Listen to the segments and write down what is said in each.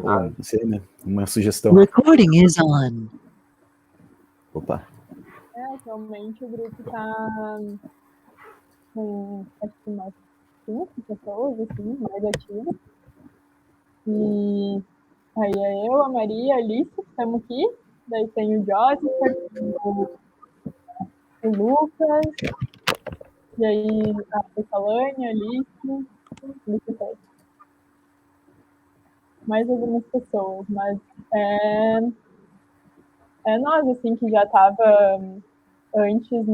Ou, não sei, né? Uma sugestão. Recording is on. Opa. Atualmente o grupo está com, acho que mais 5 pessoas, assim, mais ativas. E aí é eu, a Maria, a Alice, que estamos aqui. Daí tem o Joseph, o Lucas, e aí a Pessalane, a Alice, mais algumas pessoas, mas é nós, assim, que já estava antes,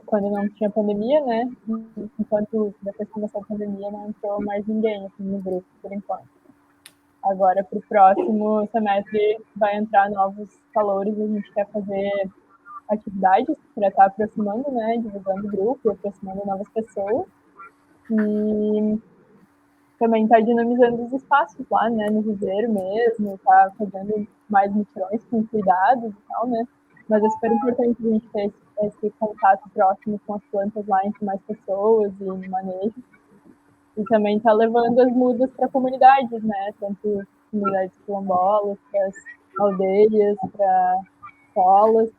quando não tinha pandemia, né? Enquanto depois começou a pandemia, não entrou mais ninguém assim, no grupo, por enquanto. Agora, para o próximo semestre, vai entrar novos valores, a gente quer fazer atividades para estar aproximando, né? Divulgando o grupo, aproximando novas pessoas. E também está dinamizando os espaços lá, né? No viveiro mesmo, está fazendo mais mutirões com cuidados e tal, né? Mas é super importante a gente ter esse contato próximo com as plantas lá entre mais pessoas e no manejo. E também está levando as mudas para comunidades, né? Tanto comunidades quilombolas, para as aldeias, para escolas.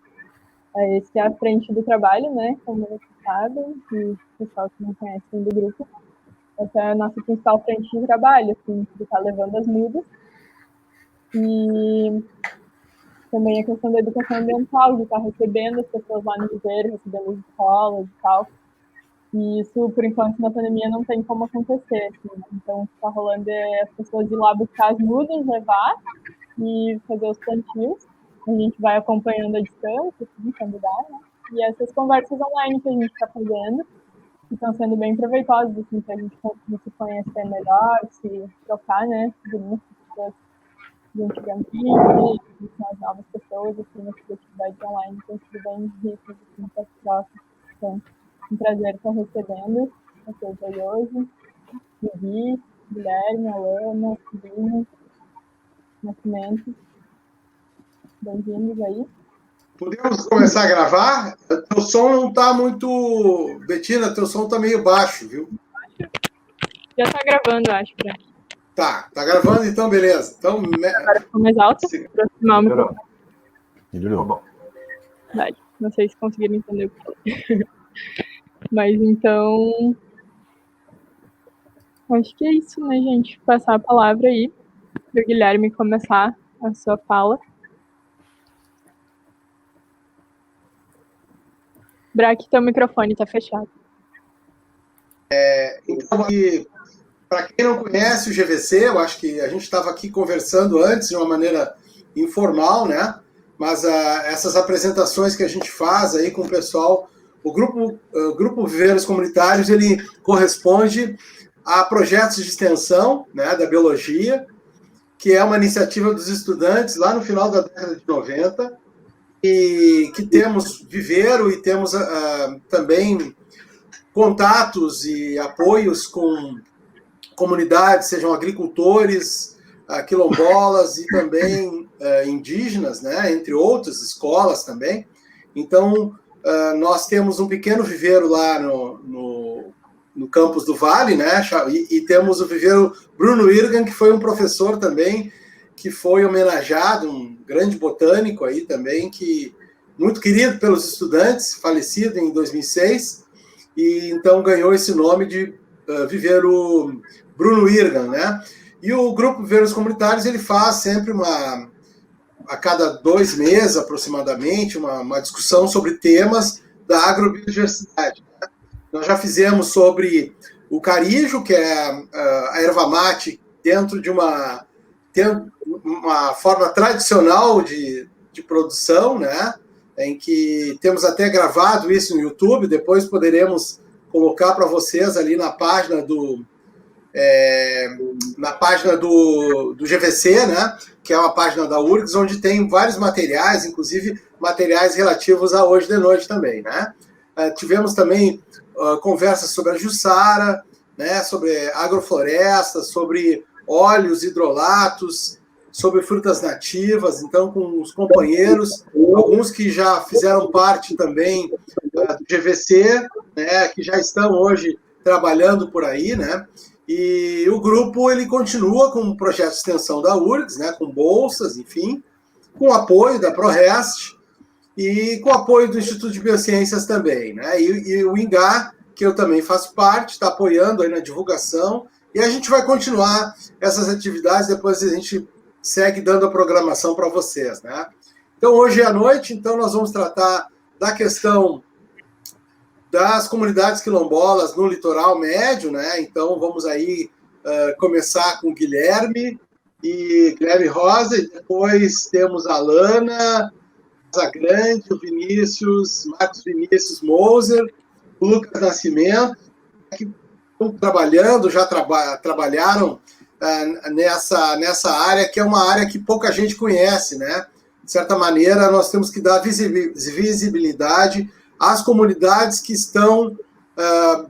Esse é a frente do trabalho, né? Como vocês sabem, e o pessoal que não conhece do grupo. Essa é a nossa principal frente de trabalho, assim, que está levando as mudas. E também a questão da educação ambiental, de estar recebendo as pessoas lá no viveiro, recebendo as escolas e tal. E isso, por enquanto, na pandemia não tem como acontecer. Assim, né? Então, o que está rolando é as pessoas ir lá buscar as mudas, levar e fazer os plantios. A gente vai acompanhando a distância, assim, quando dá, né? E essas conversas online que a gente está fazendo, que estão sendo bem proveitosas, assim, para a gente conseguir se conhecer melhor, se trocar, né? Pessoas de antigamente, com as novas pessoas, assim, nas atividades online, tem sido bem ricas, assim, para as trocas. Então, um prazer estar recebendo vocês aí hoje. Vivi, Guilherme, Alana, Silvino, Nascimento. Bem-vindos aí. Podemos começar a gravar? Teu som não está muito... Betina, teu som está meio baixo, viu? Já está gravando, acho, pra... Tá gravando, então beleza. Então, agora ficou mais alto. Aproximar o microfone. Melhorou. Não sei se conseguiram entender o que falei. Mas então... acho que é isso, né, gente? Passar a palavra aí para o Guilherme começar a sua fala. Braque, teu microfone está fechado. Então, para quem não conhece o GVC, eu acho que a gente estava aqui conversando antes de uma maneira informal, né? Mas essas apresentações que a gente faz aí com o pessoal, o grupo Viveiros Comunitários, ele corresponde a projetos de extensão, né, da biologia, que é uma iniciativa dos estudantes lá no final da década de 90, e que temos viveiro e temos também contatos e apoios com comunidades, sejam agricultores, quilombolas e também indígenas, né, entre outras escolas também. Então, nós temos um pequeno viveiro lá no campus do Vale, né, e temos o viveiro Bruno Irgan, que foi um professor também, que foi homenageado, um grande botânico aí também, que muito querido pelos estudantes, falecido em 2006, e então ganhou esse nome de viveiro Bruno Irgan, né? E o grupo Viveiros Comunitários, ele faz sempre a cada 2 meses aproximadamente, uma discussão sobre temas da agrobiodiversidade. Né? Nós já fizemos sobre o carijo, que é a erva mate dentro de uma forma tradicional de produção, né? Em que temos até gravado isso no YouTube, depois poderemos colocar para vocês ali na página do GVC, né, que é uma página da URGS, onde tem vários materiais, inclusive materiais relativos a hoje de noite também, né? Tivemos também conversas sobre a Jussara, né, sobre agrofloresta, sobre óleos hidrolatos, sobre frutas nativas, então com os companheiros, alguns que já fizeram parte também do GVC, né, que já estão hoje trabalhando por aí, né? E o grupo ele continua com um projeto de extensão da URGS, né, com bolsas, enfim, com apoio da ProRest e com apoio do Instituto de Biociências também, né? E o INGA, que eu também faço parte, está apoiando aí na divulgação, e a gente vai continuar essas atividades, depois a gente segue dando a programação para vocês, né? Então, hoje à noite, então, nós vamos tratar da questão das comunidades quilombolas no litoral médio, né? Então, vamos aí começar com o Guilherme Rosa, e depois temos a Lana, Casagrande, o Vinícius, Marcos Vinícius Moser, o Lucas Nascimento, que estão trabalhando, já trabalharam nessa área, que é uma área que pouca gente conhece, né? De certa maneira, nós temos que dar visibilidade às comunidades que estão,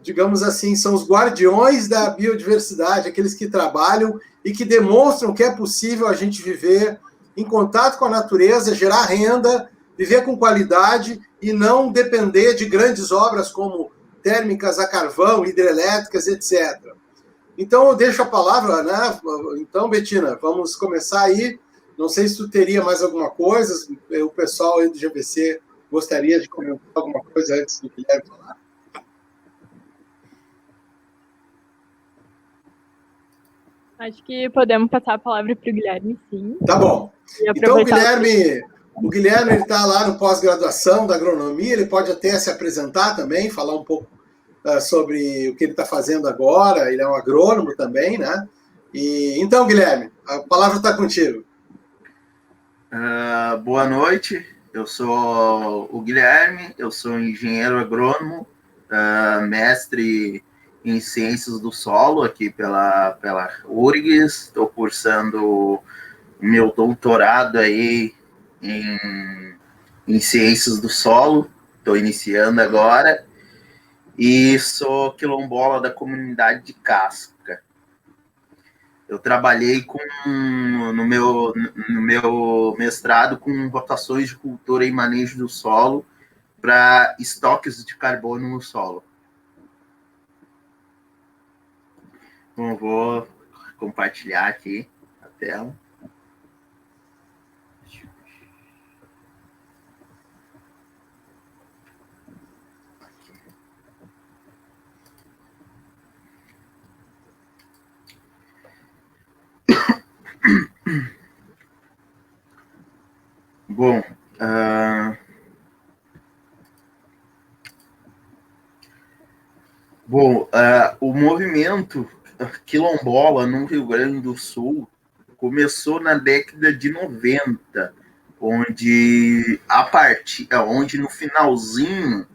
digamos assim, são os guardiões da biodiversidade, aqueles que trabalham e que demonstram que é possível a gente viver em contato com a natureza, gerar renda, viver com qualidade e não depender de grandes obras como térmicas a carvão, hidrelétricas, etc. Então, eu deixo a palavra, né? Então, Betina, vamos começar aí. Não sei se tu teria mais alguma coisa, o pessoal aí do GVC gostaria de comentar alguma coisa antes do Guilherme falar. Acho que podemos passar a palavra para o Guilherme, sim. Tá bom. Então, o Guilherme está lá no pós-graduação da agronomia, ele pode até se apresentar também, falar um pouco sobre o que ele está fazendo agora, ele é um agrônomo também, né? Então, Guilherme, a palavra está contigo. Boa noite, eu sou o Guilherme, eu sou engenheiro agrônomo, mestre em ciências do solo aqui pela URGS, estou cursando meu doutorado aí em ciências do solo, estou iniciando agora, e sou quilombola da comunidade de Casca. Eu trabalhei no meu mestrado com rotações de cultura e manejo do solo para estoques de carbono no solo. Então, vou compartilhar aqui a tela. Bom, o movimento quilombola no Rio Grande do Sul começou na década de 90, onde no finalzinho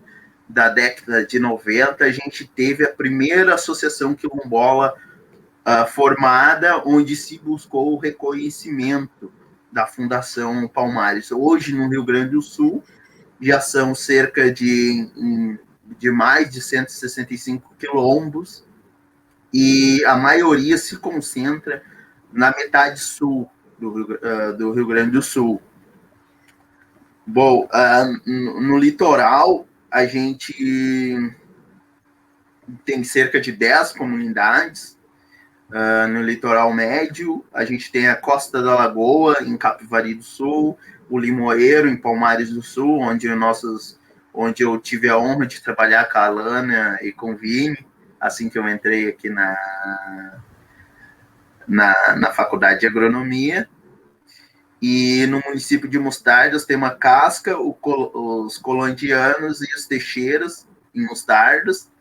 da década de 90 a gente teve a primeira associação quilombola formada, onde se buscou o reconhecimento da Fundação Palmares. Hoje, no Rio Grande do Sul, já são cerca de mais de 165 quilombos, e a maioria se concentra na metade sul do Rio Grande do Sul. Bom, no litoral, a gente tem cerca de 10 comunidades. No litoral médio, a gente tem a Costa da Lagoa, em Capivari do Sul, o Limoeiro, em Palmares do Sul, onde eu tive a honra de trabalhar com a Lana e com o Vini, assim que eu entrei aqui na Faculdade de Agronomia. E no município de Mostardas tem uma Casca, os Colondianos e os Teixeiras, em Mostardas.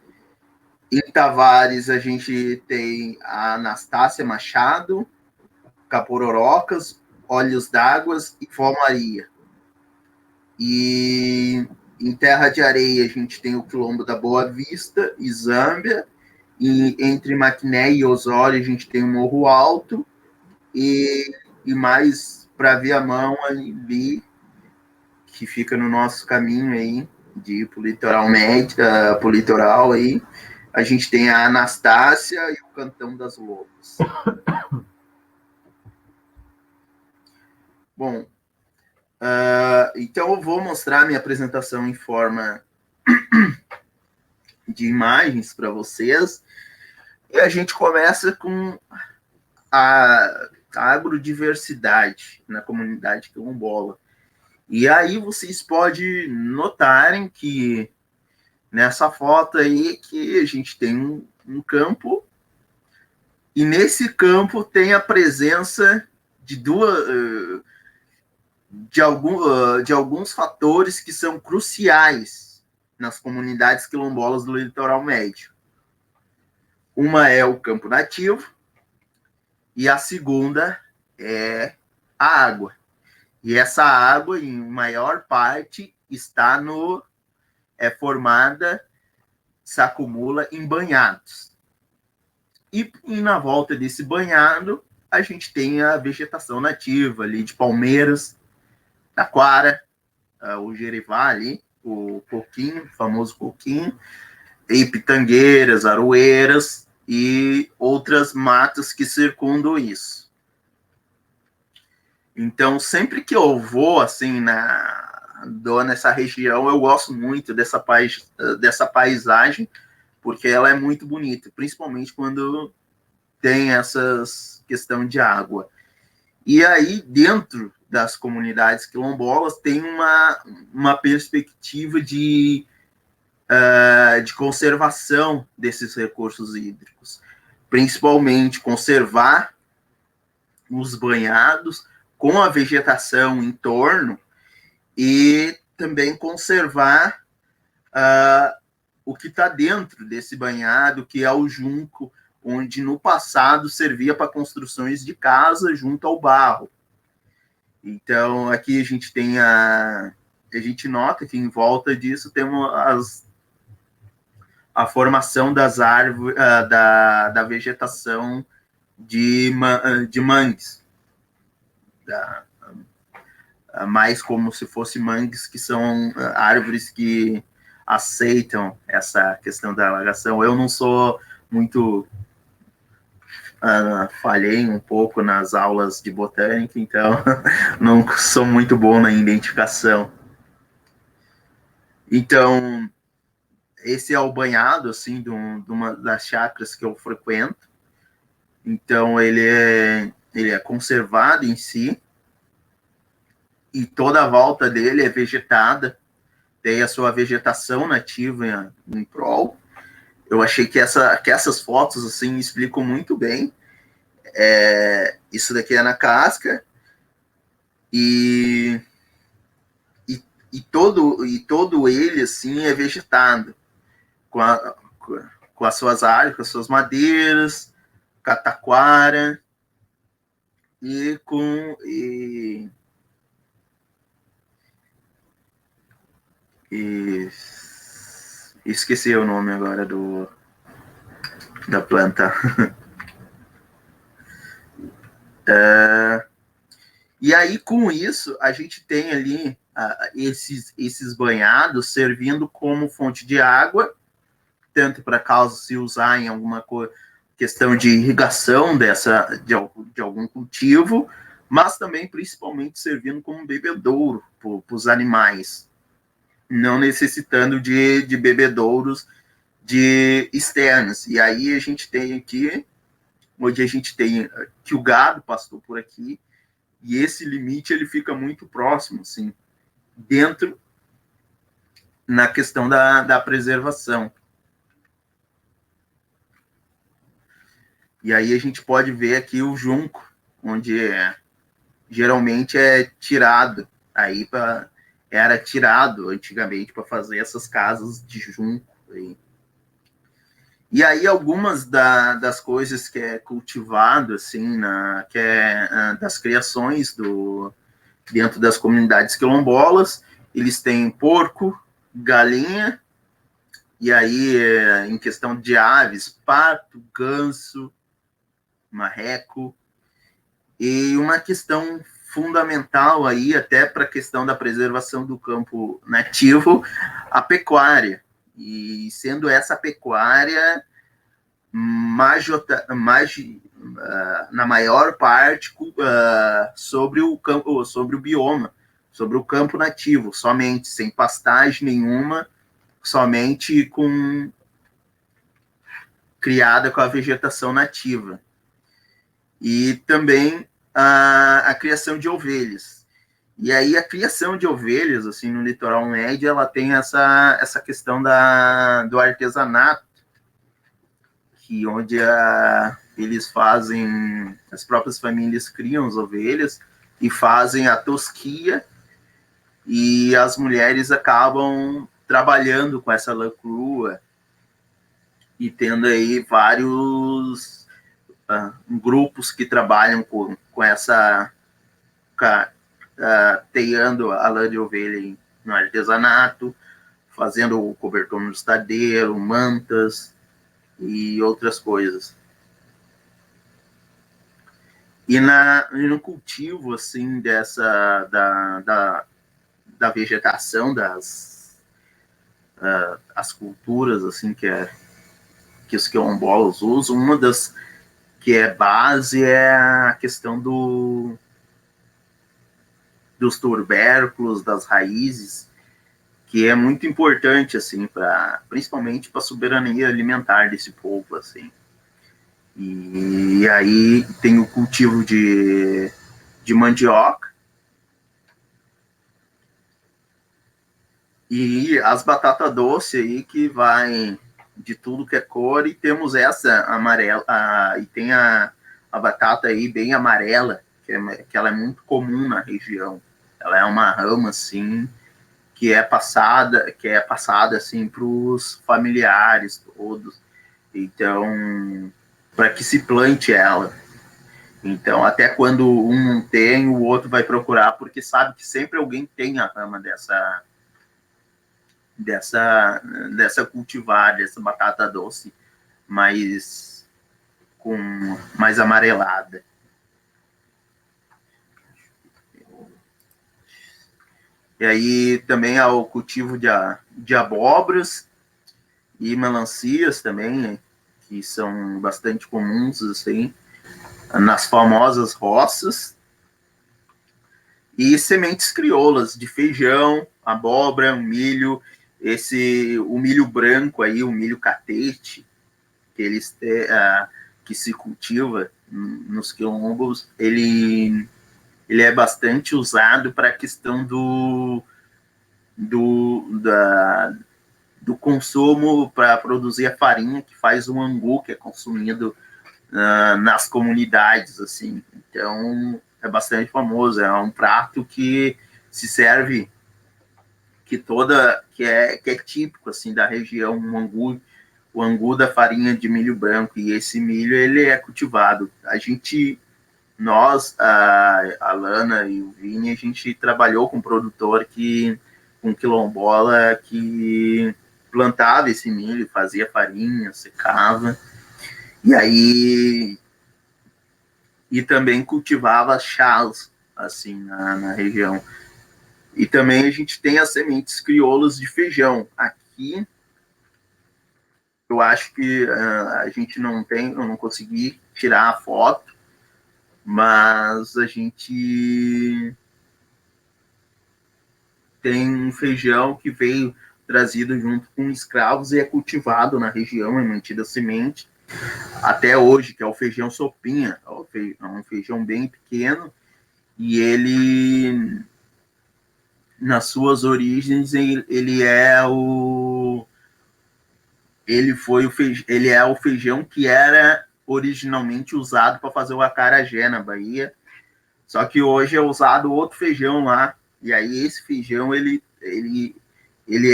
Em Tavares, a gente tem a Anastácia Machado, Capororocas, Olhos d'Águas e Vó Maria. E em Terra de Areia, a gente tem o Quilombo da Boa Vista e Zâmbia. E entre Maquiné e Osório, a gente tem o Morro Alto. E mais para Viamão, ali, que fica no nosso caminho aí, de ir para o litoral médio, para o litoral aí. A gente tem a Anastácia e o Cantão das Lobas. Bom, então eu vou mostrar minha apresentação em forma de imagens para vocês. E a gente começa com a agrodiversidade na comunidade quilombola. E aí vocês podem notarem que nessa foto aí que a gente tem um campo, e nesse campo tem a presença de alguns fatores que são cruciais nas comunidades quilombolas do litoral médio. Uma é o campo nativo e a segunda é a água. E essa água, em maior parte, formada, se acumula em banhados. E na volta desse banhado, a gente tem a vegetação nativa ali de palmeiras, taquara, o jerevá ali, o coquinho, o famoso coquinho, e pitangueiras, aroeiras e outras matas que circundam isso. Então, sempre que eu vou assim nessa região, eu gosto muito dessa paisagem, porque ela é muito bonita, principalmente quando tem essas questão de água. E aí, dentro das comunidades quilombolas, tem uma perspectiva de conservação desses recursos hídricos, principalmente conservar os banhados com a vegetação em torno e também conservar o que está dentro desse banhado, que é o junco, onde no passado servia para construções de casa junto ao barro. Então, aqui a gente tem a gente nota que em volta disso temos a formação das árvores, da vegetação de mangues, mais como se fosse mangues, que são árvores que aceitam essa questão da alagação. Eu não sou muito... falhei um pouco nas aulas de botânica, então não sou muito bom na identificação. Então, esse é o banhado, assim, de uma das chácaras que eu frequento. Então, ele é conservado em si, e toda a volta dele é vegetada, tem a sua vegetação nativa em prol. Eu achei que essas fotos, assim, explicam muito bem. Isso daqui é na casca, e todo ele, assim, é vegetado, com as suas árvores, com as suas madeiras, cataquara, esqueci o nome agora da planta. E aí, com isso, a gente tem ali esses banhados servindo como fonte de água, tanto para caso se usar em alguma questão de irrigação de algum cultivo, mas também, principalmente, servindo como bebedouro para os animais, não necessitando de bebedouros externos. E aí a gente tem aqui, onde a gente tem que o gado pastou por aqui, e esse limite ele fica muito próximo, assim, dentro na questão da preservação. E aí a gente pode ver aqui o junco, onde geralmente é tirado, era tirado antigamente para fazer essas casas de junco. E aí algumas das coisas que é cultivado, assim, que é das criações dentro das comunidades quilombolas, eles têm porco, galinha, e aí em questão de aves, pato, ganso, marreco, e uma questão fundamental aí, até para a questão da preservação do campo nativo, a pecuária. E sendo essa pecuária na maior parte sobre o bioma, sobre o campo nativo, somente, sem pastagem nenhuma, somente com criada com a vegetação nativa. E também a criação de ovelhas. E aí a criação de ovelhas, assim, no litoral médio, ela tem essa questão do artesanato, que onde eles fazem, as próprias famílias criam as ovelhas e fazem a tosquia, e as mulheres acabam trabalhando com essa lã crua e tendo aí vários grupos que trabalham com essa teando a lã de ovelha no artesanato, fazendo o cobertor no estadeiro, mantas e outras coisas. E no cultivo, assim, da vegetação, as culturas, assim, que os quilombolas usam, uma das que é base é a questão dos tubérculos, das raízes, que é muito importante, assim, principalmente para a soberania alimentar desse povo, assim. E aí tem o cultivo de mandioca e as batatas doces aí, que vai de tudo que é cor, e temos essa amarela, e tem a batata aí bem amarela, que ela é muito comum na região. Ela é uma rama, assim, que é passada assim para os familiares todos. Então, para que se plante ela. Então, até quando um não tem, o outro vai procurar, porque sabe que sempre alguém tem a rama dessa cultivar, dessa batata doce mais amarelada. E aí também há o cultivo de abóboras e melancias também, que são bastante comuns, assim, nas famosas roças. E sementes crioulas de feijão, abóbora, milho, o milho branco aí, o milho catete, que se cultiva nos quilombos, ele é bastante usado para a questão do consumo, para produzir a farinha que faz o angu, que é consumido nas comunidades, assim. Então, é bastante famoso, é um prato que se serve, que é típico, assim, da região, o angu da farinha de milho branco, e esse milho, ele é cultivado. Nós, a Lana e o Vini, a gente trabalhou com um produtor com quilombola, que plantava esse milho, fazia farinha, secava, e também cultivava chás, assim, na região. E também a gente tem as sementes crioulas de feijão. Aqui, eu acho que a gente não tem, eu não consegui tirar a foto, mas a gente tem um feijão que veio trazido junto com escravos e é cultivado na região, é mantida semente até hoje, que é o feijão sopinha. É um feijão bem pequeno, e ele, nas suas origens, ele é o feijão que era originalmente usado para fazer o acarajé na Bahia, só que hoje é usado outro feijão lá, e aí esse feijão ele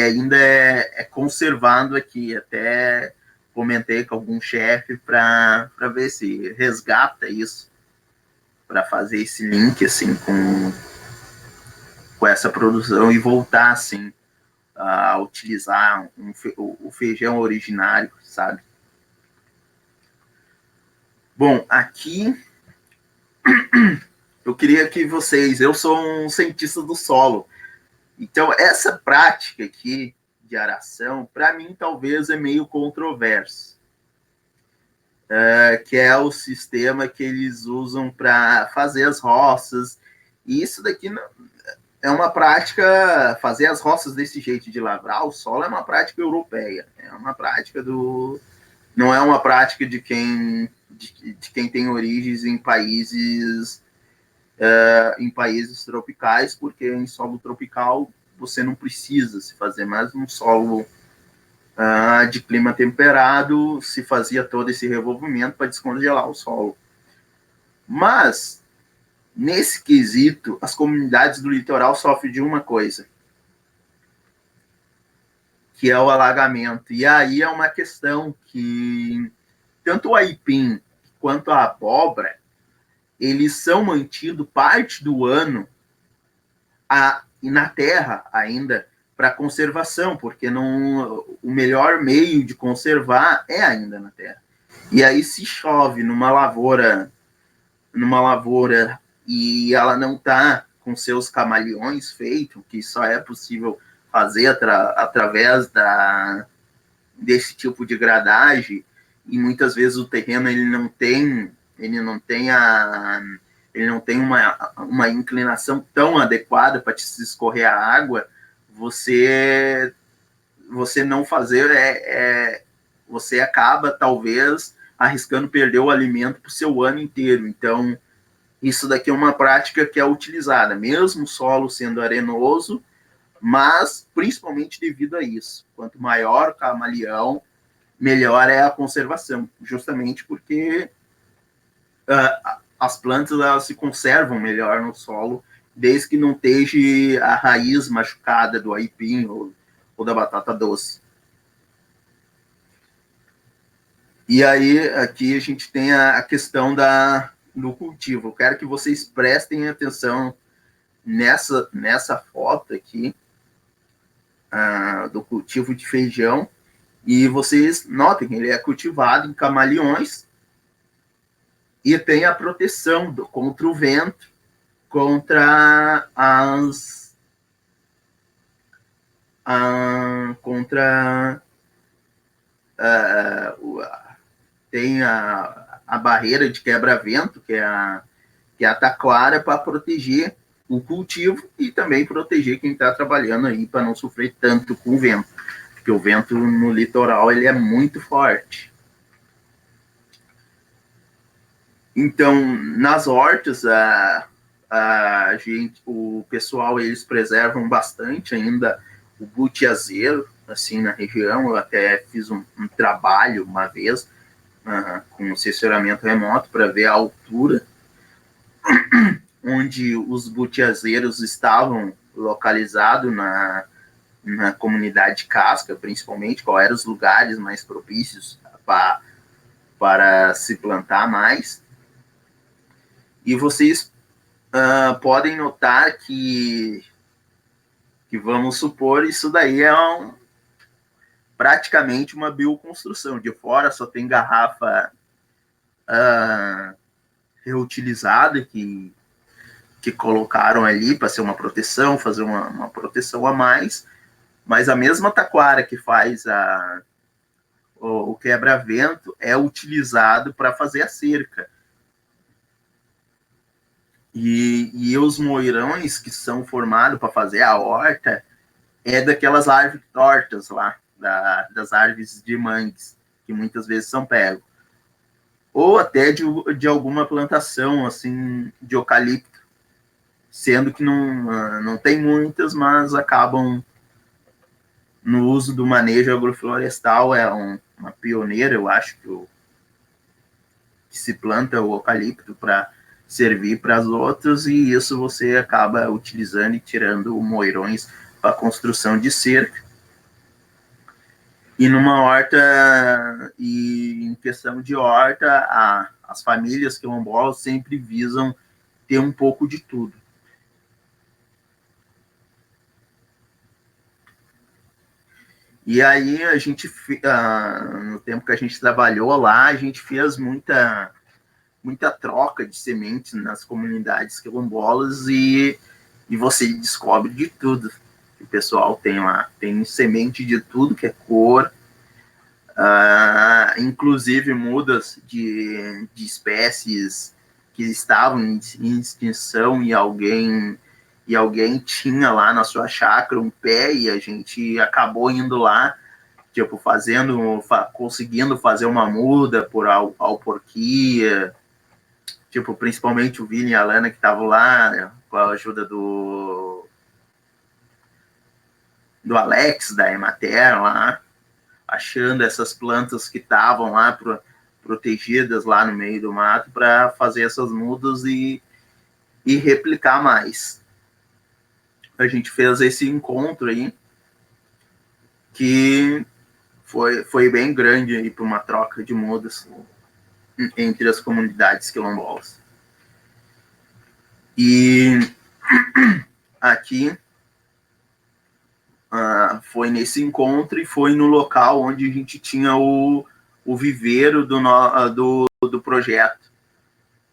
ainda é conservado aqui. Até comentei com algum chefe para ver se resgata isso, para fazer esse link, assim, com essa produção, e voltar, assim, a utilizar o feijão originário, sabe? Bom, aqui eu queria que eu sou um cientista do solo, então essa prática aqui de aração, para mim, talvez é meio controverso, que é o sistema que eles usam para fazer as roças. E isso daqui não, é uma prática, fazer as roças desse jeito de lavrar o solo é uma prática europeia, é uma prática não é uma prática de quem tem origens em países tropicais, porque em solo tropical você não precisa se fazer, mas num solo de clima temperado se fazia todo esse revolvimento para descongelar o solo. Mas, nesse quesito, as comunidades do litoral sofrem de uma coisa, que é o alagamento. E aí é uma questão que tanto o aipim quanto a abóbora, eles são mantidos parte do ano e na terra ainda para conservação, porque o melhor meio de conservar é ainda na terra. E aí se chove numa lavoura e ela não está com seus camaleões feitos, que só é possível fazer através desse tipo de gradagem, e muitas vezes o terreno ele não tem uma inclinação tão adequada para se escorrer a água, você não fazer você acaba talvez arriscando perder o alimento para o seu ano inteiro. Então isso daqui é uma prática que é utilizada, mesmo o solo sendo arenoso, mas principalmente devido a isso. Quanto maior o camaleão, melhor é a conservação, justamente porque as plantas elas se conservam melhor no solo, desde que não esteja a raiz machucada do aipim ou da batata doce. E aí, aqui a gente tem a questão do cultivo. Eu quero que vocês prestem atenção nessa foto aqui, do cultivo de feijão, e vocês notem que ele é cultivado em camaleões e tem a proteção contra o vento, contra tem a barreira de quebra-vento, que é a taquara, para proteger o cultivo e também proteger quem está trabalhando aí para não sofrer tanto com o vento, porque o vento no litoral ele é muito forte. Então, nas hortas, o pessoal eles preservam bastante ainda o butiazeiro, assim, na região. Eu até fiz um trabalho uma vez com assessoramento remoto para ver a altura onde os butiazeiros estavam localizados na comunidade de Casca, principalmente, quais eram os lugares mais propícios para se plantar mais. E vocês podem notar que vamos supor, isso daí é praticamente uma bioconstrução. De fora só tem garrafa reutilizada que colocaram ali para ser uma proteção, fazer uma proteção a mais, mas a mesma taquara que faz o quebra-vento é utilizado para fazer a cerca. E os moirões que são formados para fazer a horta é daquelas árvores tortas lá, das árvores de mangues, que muitas vezes são pegos. Ou até de alguma plantação, assim, de eucalipto, sendo que não tem muitas, mas acabam no uso do manejo agroflorestal, é uma pioneira, eu acho, que se planta o eucalipto para servir para as outras, e isso você acaba utilizando e tirando moirões para a construção de cerca. E numa horta, e em questão de horta, as famílias quilombolas sempre visam ter um pouco de tudo. E aí a gente, no tempo que a gente trabalhou lá, a gente fez muita troca de sementes nas comunidades quilombolas e você descobre de tudo que o pessoal tem lá. Tem semente de tudo que é cor, inclusive mudas de espécies que estavam em extinção e alguém tinha lá na sua chácara um pé e a gente acabou indo lá tipo, conseguindo fazer uma muda por alporquia, tipo, principalmente o Vini e a Lana que estavam lá, né, com a ajuda do Alex, da Emater lá, achando essas plantas que estavam lá protegidas lá no meio do mato para fazer essas mudas e replicar mais. A gente fez esse encontro aí, que foi bem grande aí para uma troca de mudas entre as comunidades quilombolas. E aqui foi nesse encontro e foi no local onde a gente tinha o viveiro do projeto,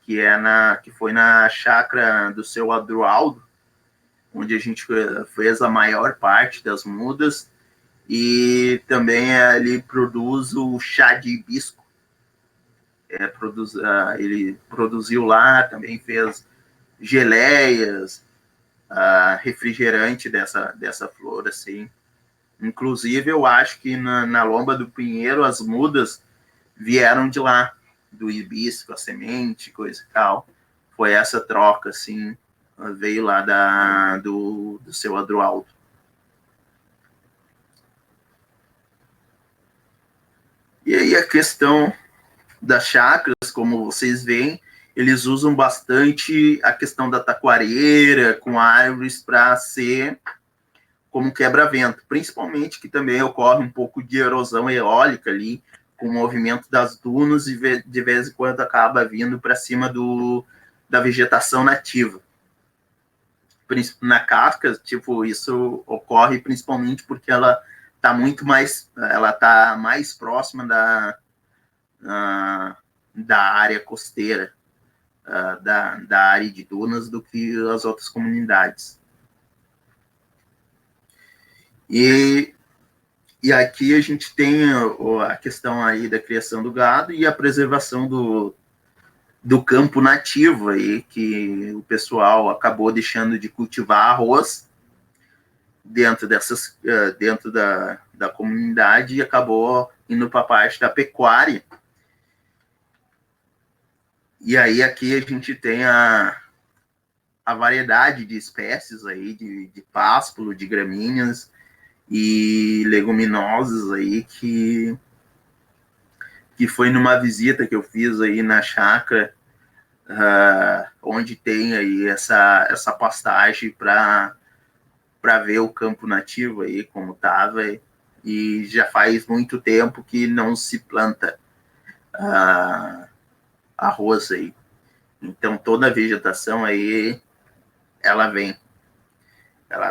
que foi na chácara do seu Adroaldo, onde a gente fez a maior parte das mudas, e também ele produz o chá de hibisco. Ele produziu lá, também fez geleias, refrigerante dessa flor, assim. Inclusive, eu acho que na Lomba do Pinheiro, as mudas vieram de lá, do hibisco, a semente, coisa e tal. Foi essa troca, assim, veio lá do seu Adroaldo. E aí a questão das chácaras, como vocês veem, eles usam bastante a questão da taquareira, com árvores, para ser como quebra-vento, principalmente que também ocorre um pouco de erosão eólica ali, com o movimento das dunas, e de vez em quando acaba vindo para cima da vegetação nativa. Na casca, tipo, isso ocorre principalmente porque ela está mais próxima da área costeira, da área de dunas, do que as outras comunidades. E aqui a gente tem a questão aí da criação do gado e a preservação do campo nativo aí, que o pessoal acabou deixando de cultivar arroz dentro da comunidade e acabou indo para a parte da pecuária. E aí aqui a gente tem a variedade de espécies aí, de páspalo, de gramíneas e leguminosas aí, que foi numa visita que eu fiz aí na chácara, onde tem aí essa pastagem para ver o campo nativo aí como estava, e já faz muito tempo que não se planta arroz aí. Então toda a vegetação aí, ela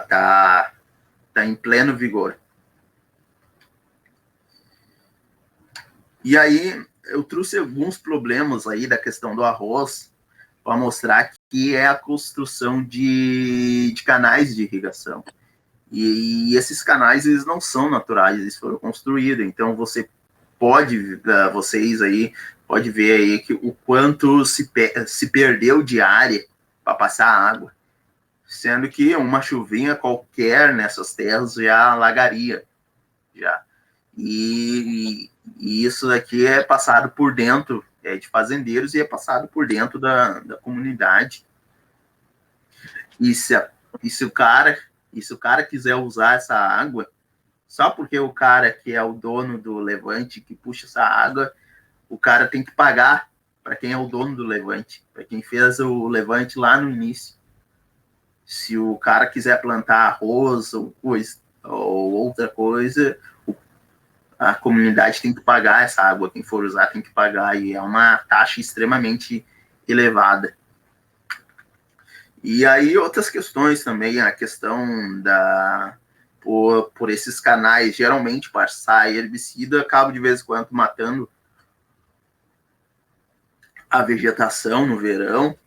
tá em pleno vigor. E aí eu trouxe alguns problemas aí da questão do arroz para mostrar que é a construção de canais de irrigação. E esses canais, eles não são naturais, eles foram construídos. Então vocês aí pode ver aí que o quanto se perdeu de área para passar água, sendo que uma chuvinha qualquer nessas terras já alagaria, já. E isso daqui é passado por dentro, de fazendeiros, e é passado por dentro da comunidade. E se o cara quiser usar essa água, só porque o cara que é o dono do levante, que puxa essa água, o cara tem que pagar para quem é o dono do levante, para quem fez o levante lá no início. Se o cara quiser plantar arroz ou outra coisa, a comunidade tem que pagar essa água, quem for usar tem que pagar, e é uma taxa extremamente elevada. E aí outras questões também, a questão por esses canais geralmente passar herbicida, acaba de vez em quando matando a vegetação no verão,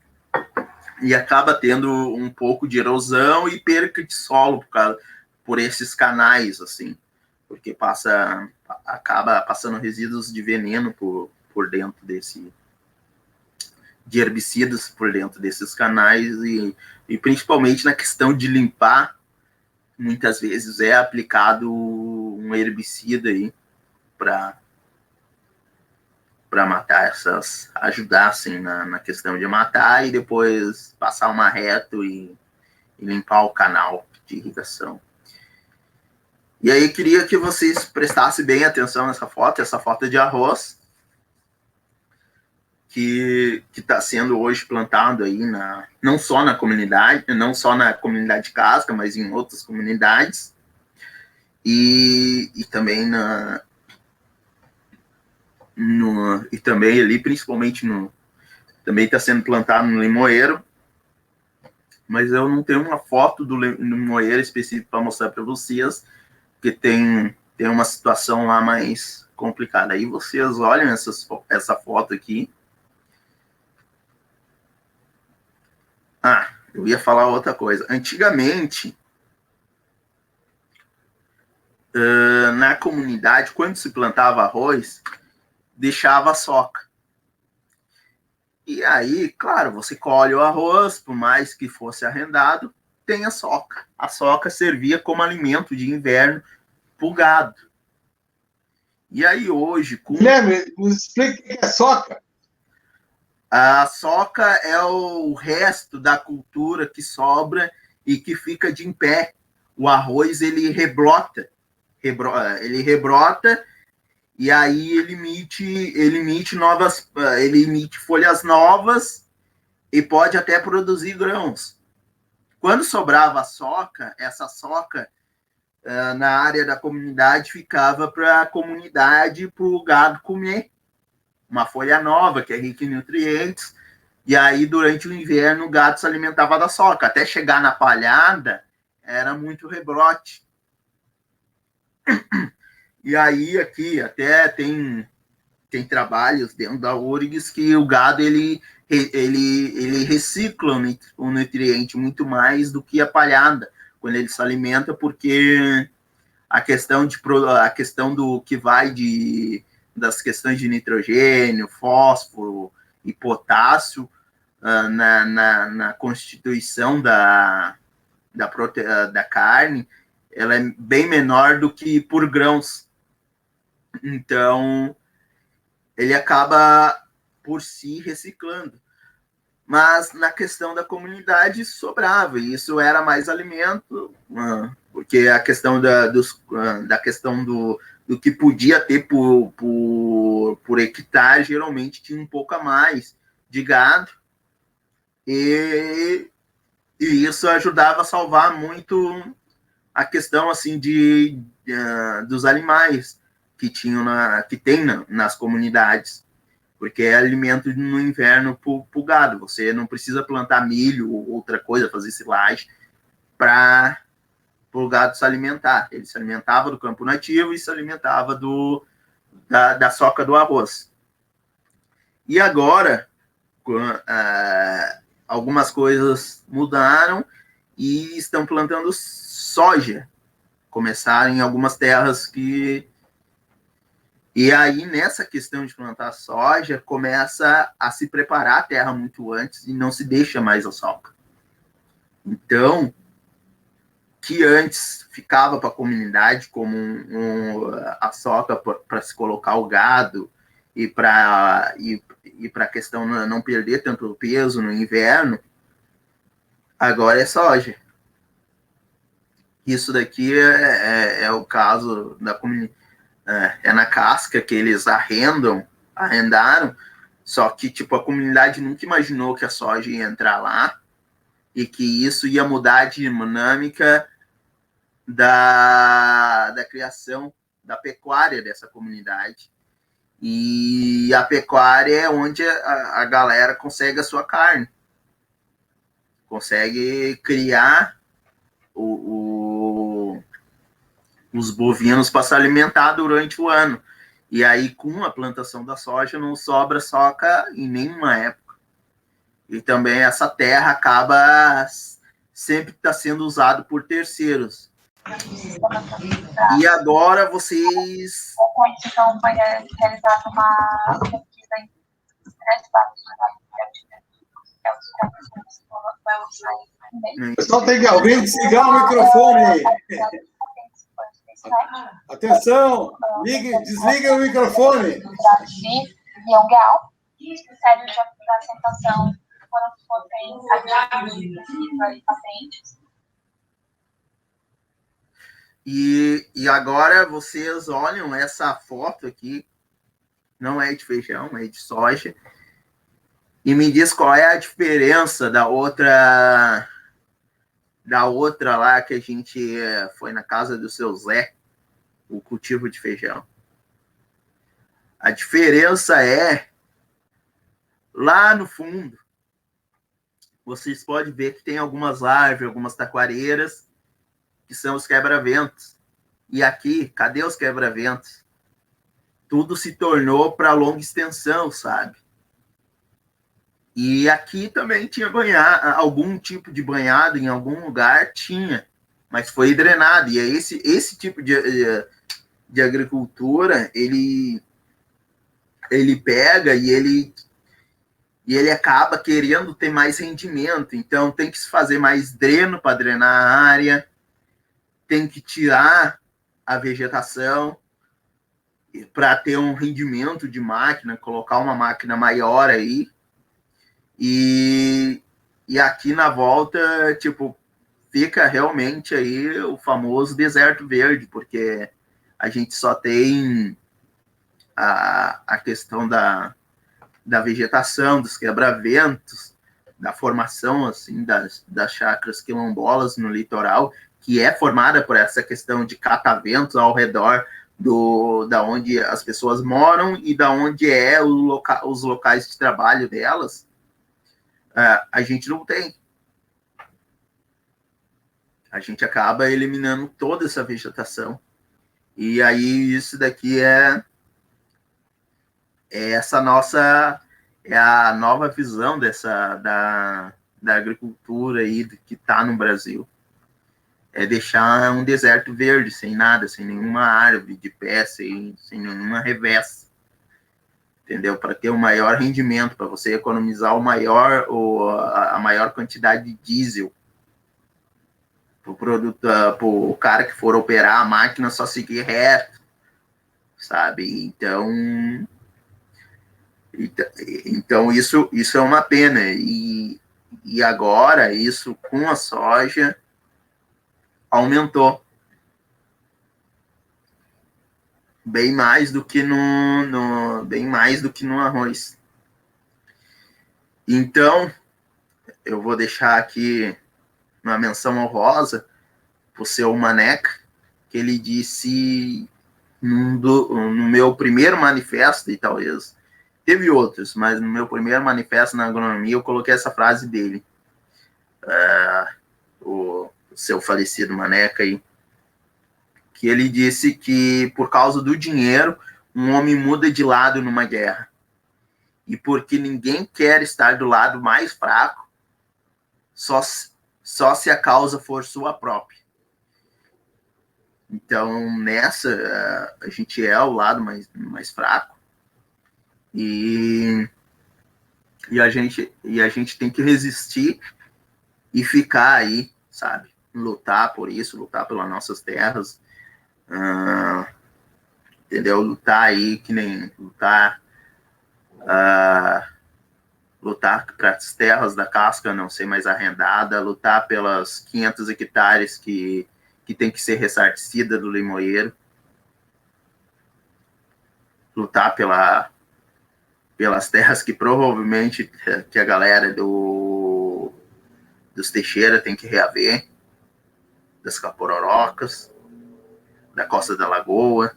e acaba tendo um pouco de erosão e perca de solo por esses canais, assim, porque acaba passando resíduos de veneno por dentro de herbicidas por dentro desses canais, e principalmente na questão de limpar muitas vezes é aplicado um herbicida aí para matar ajudar assim, na questão de matar e depois passar uma reto e limpar o canal de irrigação. E aí queria que vocês prestassem bem atenção nessa foto. Essa foto é de arroz que está sendo hoje plantado aí não só na comunidade de Casca, mas em outras comunidades e também e também ali, principalmente também está sendo plantado no limoeiro, mas eu não tenho uma foto do limoeiro específico para mostrar para vocês, porque tem uma situação lá mais complicada. Aí vocês olham essa foto aqui. Eu ia falar outra coisa. Antigamente, na comunidade, quando se plantava arroz, deixava a soca. E aí, claro, você colhe o arroz, por mais que fosse arrendado, tem a soca. A soca servia como alimento de inverno para o gado. E aí hoje... Guilherme, nos explica o que é soca. A soca é o resto da cultura que sobra e que fica de em pé. O arroz, ele rebrota e aí ele emite folhas novas e pode até produzir grãos. Quando sobrava a soca, essa soca na área da comunidade ficava para a comunidade, para o gado comer. Uma folha nova, que é rica em nutrientes, e aí durante o inverno o gado se alimentava da soca. Até chegar na palhada, era muito rebrote. E aí aqui até tem trabalhos dentro da URGS que o gado ele recicla o nutriente muito mais do que a palhada quando ele se alimenta, porque a questão do que vai das questões de nitrogênio, fósforo e potássio na constituição da carne, ela é bem menor do que por grãos. Então, ele acaba por si reciclando. Mas na questão da comunidade sobrava, e isso era mais alimento, porque a questão da questão do que podia ter por hectare, geralmente tinha um pouco a mais de gado, e isso ajudava a salvar muito a questão assim dos animais que tem nas comunidades, porque é alimento no inverno para o gado. Você não precisa plantar milho ou outra coisa, fazer silagem para o gado se alimentar. Ele se alimentava do campo nativo e se alimentava da soca do arroz. E agora, algumas coisas mudaram e estão plantando soja. Começaram em algumas terras que... E aí, nessa questão de plantar soja, começa a se preparar a terra muito antes e não se deixa mais a soca. Então, que antes ficava para a comunidade como a soca para se colocar o gado e para a questão não perder tanto peso no inverno, agora é soja. Isso daqui é o caso da comunidade. É na Casca que eles arrendaram, só que tipo, a comunidade nunca imaginou que a soja ia entrar lá e que isso ia mudar a dinâmica da criação da pecuária dessa comunidade. E a pecuária é onde a galera consegue a sua carne, consegue criar os bovinos para se alimentar durante o ano. E aí, com a plantação da soja, não sobra soca em nenhuma época. E também essa terra acaba sempre sendo usado por terceiros. E agora vocês... Então, foi realizada uma pesquisa em 3 partes. O pessoal tem que alguém desligar o microfone aí. Atenção, desliga o microfone. Guião Gal, os critérios de aceitação foram em pacientes. E agora vocês olham essa foto aqui, não é de feijão, é de soja, e me diz qual é a diferença da outra lá que a gente foi na casa do seu Zé, o cultivo de feijão. A diferença é, lá no fundo, vocês podem ver que tem algumas árvores, algumas taquareiras, que são os quebra-ventos. E aqui, cadê os quebra-ventos? Tudo se tornou para longa extensão, sabe? E aqui também tinha algum tipo de banhado, em algum lugar tinha, mas foi drenado. E é esse tipo de agricultura, ele pega e ele acaba querendo ter mais rendimento. Então tem que se fazer mais dreno para drenar a área, tem que tirar a vegetação para ter um rendimento de máquina, colocar uma máquina maior aí. E aqui na volta, tipo, fica realmente aí o famoso deserto verde, porque a gente só tem a questão da vegetação, dos quebra-ventos, da formação assim das chacras quilombolas no litoral, que é formada por essa questão de cataventos ao redor da onde as pessoas moram e da onde os locais de trabalho delas. A gente não tem. A gente acaba eliminando toda essa vegetação. E aí isso daqui é a nova visão da agricultura aí que está no Brasil. É deixar um deserto verde, sem nada, sem nenhuma árvore de pé, sem nenhuma revés. Entendeu? Para ter o maior rendimento, para você economizar a maior quantidade de diesel. Para o cara que for operar a máquina só seguir reto, sabe? Então isso é uma pena. E agora, isso com a soja, aumentou. Bem mais do que no arroz. Então, eu vou deixar aqui uma menção honrosa para o seu Maneca, que ele disse no meu primeiro manifesto, e talvez teve outros, mas no meu primeiro manifesto na agronomia eu coloquei essa frase dele, o seu falecido Maneca aí, que ele disse que por causa do dinheiro um homem muda de lado numa guerra, e porque ninguém quer estar do lado mais fraco, só se a causa for sua própria. Então, nessa, a gente é o lado mais fraco, e a gente tem que resistir e ficar aí, sabe? Lutar por isso, lutar pelas nossas terras, entendeu? Lutar aí, que nem lutar para as terras da casca não ser mais arrendada, lutar pelas 500 hectares que tem que ser ressarcida do limoeiro, lutar pelas terras que provavelmente que a galera dos Teixeira tem que reaver, das Capororocas, da Costa da Lagoa,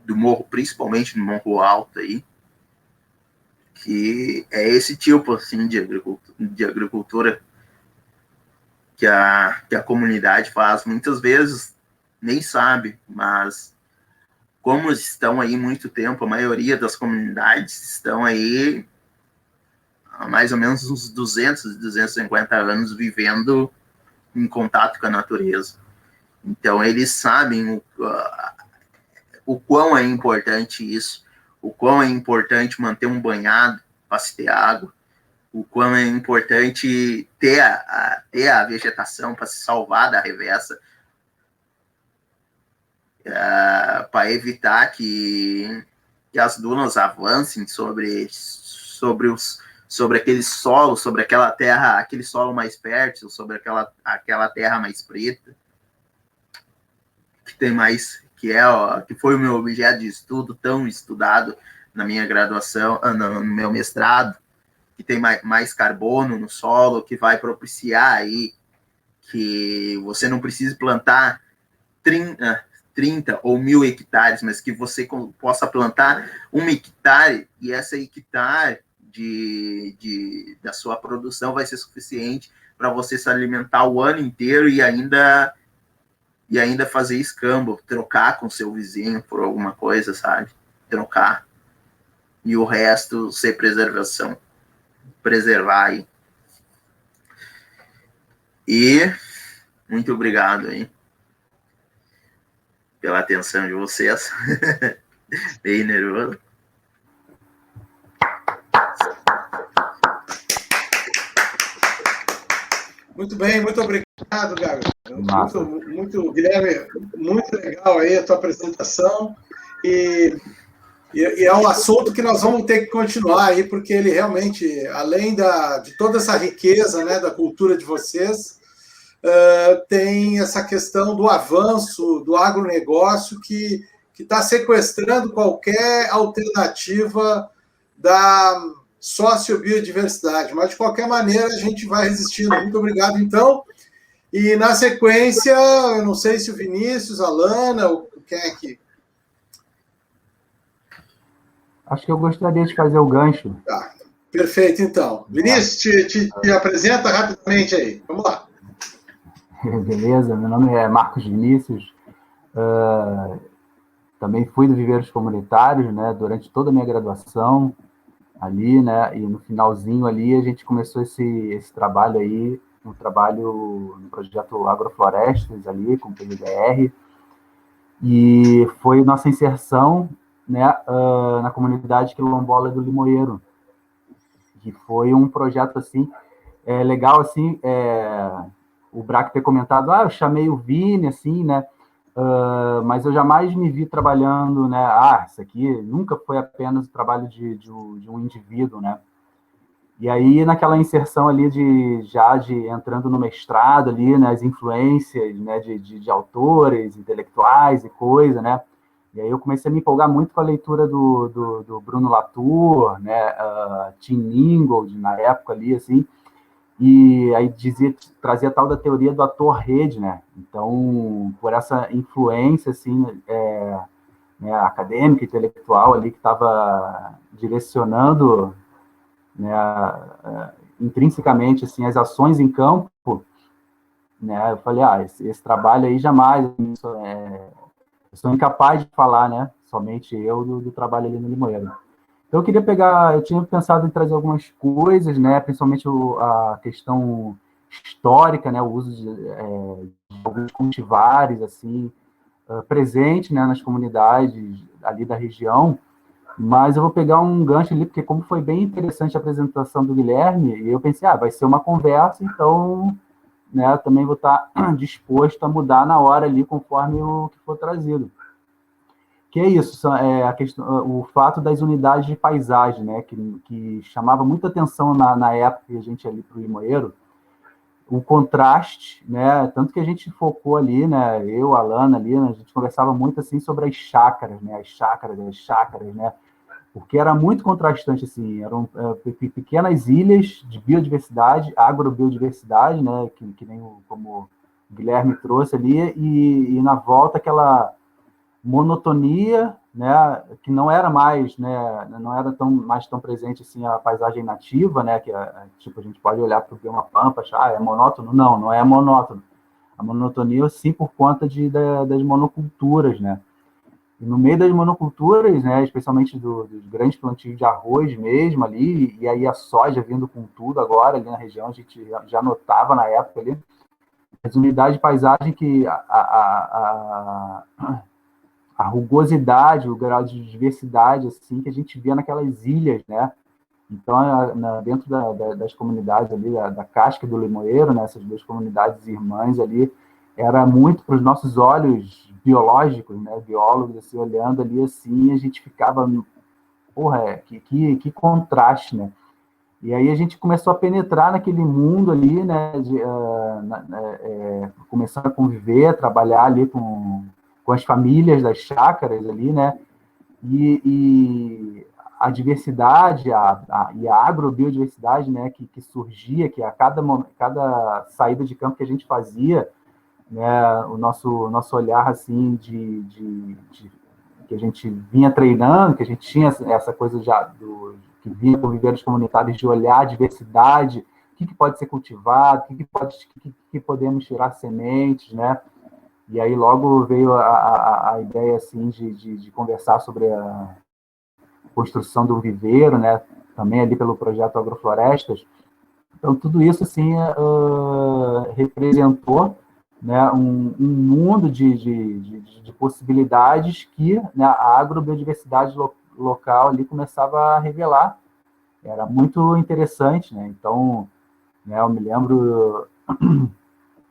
do morro, principalmente no Morro Alto aí, que é esse tipo assim de agricultura que a comunidade faz. Muitas vezes nem sabe, mas como estão aí muito tempo, a maioria das comunidades estão aí há mais ou menos uns 200, 250 anos vivendo em contato com a natureza. Então eles sabem o quão é importante isso, o quão é importante manter um banhado para se ter água, o quão é importante ter a vegetação para se salvar da revessa, para evitar que as dunas avancem sobre aquele solo, sobre aquela terra, aquele solo mais fértil, sobre aquela terra mais preta, que tem mais, que foi o meu objeto de estudo tão estudado na minha graduação, no meu mestrado, que tem mais carbono no solo, que vai propiciar aí que você não precise plantar 30 ou 1.000 hectares, mas que você possa plantar 1 hectare, e essa hectare da sua produção vai ser suficiente para você se alimentar o ano inteiro e ainda fazer escambo, trocar com seu vizinho por alguma coisa, sabe? Trocar. E o resto ser preservar aí. E muito obrigado aí pela atenção de vocês. Bem nervoso. Muito bem, muito obrigado, Gabi. Muito, Guilherme, muito legal aí a tua apresentação. E é um assunto que nós vamos ter que continuar aí, porque ele realmente, além de toda essa riqueza, né, da cultura de vocês, tem essa questão do avanço do agronegócio que está sequestrando qualquer alternativa da sociobiodiversidade. Mas, de qualquer maneira, a gente vai resistindo. Muito obrigado, então. E, na sequência, eu não sei se o Vinícius, a Lana, ou quem é que... Acho que eu gostaria de fazer o gancho. Tá, perfeito, então. Vinícius, te apresenta rapidamente aí. Vamos lá. Beleza, meu nome é Marcos Vinícius. Também fui do Viveiros Comunitários, né, durante toda a minha graduação ali, né, e no finalzinho ali a gente começou esse trabalho aí, um trabalho no projeto Agroflorestas ali, com o PDR, e foi nossa inserção, né, na comunidade quilombola do Limoeiro, que foi um projeto, assim, legal, assim, o Braque ter comentado, eu chamei o Vini, assim, né, mas eu jamais me vi trabalhando, né, isso aqui nunca foi apenas o trabalho de um indivíduo, né, e aí naquela inserção ali entrando no mestrado ali, né, as influências, né, de autores, intelectuais e coisa, né, e aí eu comecei a me empolgar muito com a leitura do Bruno Latour, né, Tim Ingold, na época ali, assim, e aí trazia a tal da teoria do ator-rede, né? Então, por essa influência, assim, né, acadêmica, intelectual ali, que estava direcionando, né, intrinsecamente, assim, as ações em campo, né? Eu falei, esse trabalho aí jamais, eu sou incapaz de falar, né? Somente eu do trabalho ali no Limoeiro. Eu tinha pensado em trazer algumas coisas, né, principalmente a questão histórica, né, o uso de alguns cultivares, assim, presente, né, nas comunidades ali da região, mas eu vou pegar um gancho ali, porque como foi bem interessante a apresentação do Guilherme, eu pensei, vai ser uma conversa, então, né, também vou estar disposto a mudar na hora ali, conforme o que for trazido. Que é isso, a questão, o fato das unidades de paisagem, né, que chamava muita atenção na época que a gente ia ali para o Limoeiro, o contraste, né, tanto que a gente focou ali, né, eu, a Lana ali, né, a gente conversava muito assim sobre as chácaras, né, né, porque era muito contrastante, assim, eram pequenas ilhas de biodiversidade, agrobiodiversidade, né, que nem como o Guilherme trouxe ali, e na volta aquela monotonia, né, que não era mais, né, não era mais tão presente assim a paisagem nativa, né, que tipo a gente pode olhar para o bioma pampa, achar é monótono, não é monótono. A monotonia sim por conta das monoculturas, né. E no meio das monoculturas, né, especialmente dos grandes plantios de arroz mesmo ali, e aí a soja vindo com tudo agora ali na região, a gente já notava na época ali as unidades de paisagem que a rugosidade, o grau de diversidade assim que a gente via naquelas ilhas, né, Então, dentro das comunidades ali, da Casca e do Limoeiro, né, essas duas comunidades irmãs ali, era muito para os nossos olhos biológicos, né, biólogos, assim, olhando ali assim, a gente ficava, porra, que contraste, né? E aí a gente começou a penetrar naquele mundo ali, né, começando a conviver, a trabalhar ali com as famílias das chácaras ali, né, e a diversidade e a agrobiodiversidade, né, que surgia, que a cada saída de campo que a gente fazia, né, o nosso olhar assim que a gente vinha treinando, que a gente tinha essa coisa já que vinha com viveiros comunitários de olhar a diversidade, o que pode ser cultivado, que podemos tirar sementes, né? E aí logo veio a ideia assim de conversar sobre a construção do viveiro, né? Também ali pelo projeto Agroflorestas. Então tudo isso assim representou, né, um mundo de possibilidades que, né, a agrobiodiversidade local ali começava a revelar. Era muito interessante, né? Então, né, eu me lembro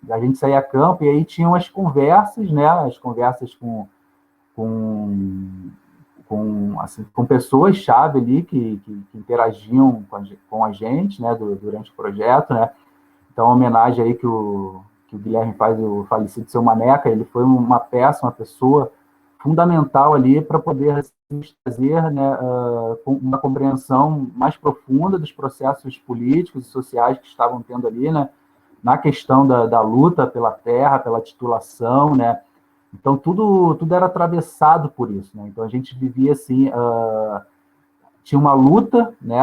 da gente sair a campo e aí tinham as conversas, né? As conversas com pessoas-chave ali que interagiam com a gente, né, durante o projeto, né? Então, a homenagem aí que o Guilherme faz, o falecido Seu Maneca, ele foi uma pessoa fundamental ali para poder assim, trazer, né, uma compreensão mais profunda dos processos políticos e sociais que estavam tendo ali, né, na questão da luta pela terra, pela titulação, né. Então, tudo era atravessado por isso, né. Então, a gente vivia assim, tinha uma luta, né,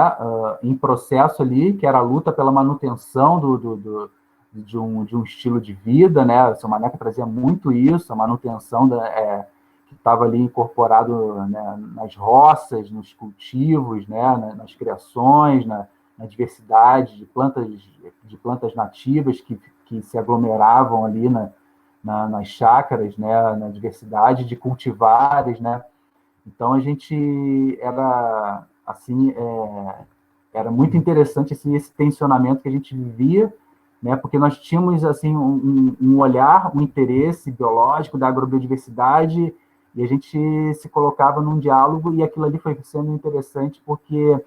em processo ali, que era a luta pela manutenção de um estilo de vida, né. O Seu Maneca trazia muito isso, a manutenção que estava ali incorporado, né, nas roças, nos cultivos, né, nas criações, na diversidade de plantas nativas que se aglomeravam ali nas chácaras, né, na diversidade de cultivares, né. Então a gente era assim, era muito interessante assim, esse tensionamento que a gente vivia, né, porque nós tínhamos assim um olhar, um interesse biológico da agrobiodiversidade e a gente se colocava num diálogo e aquilo ali foi sendo interessante porque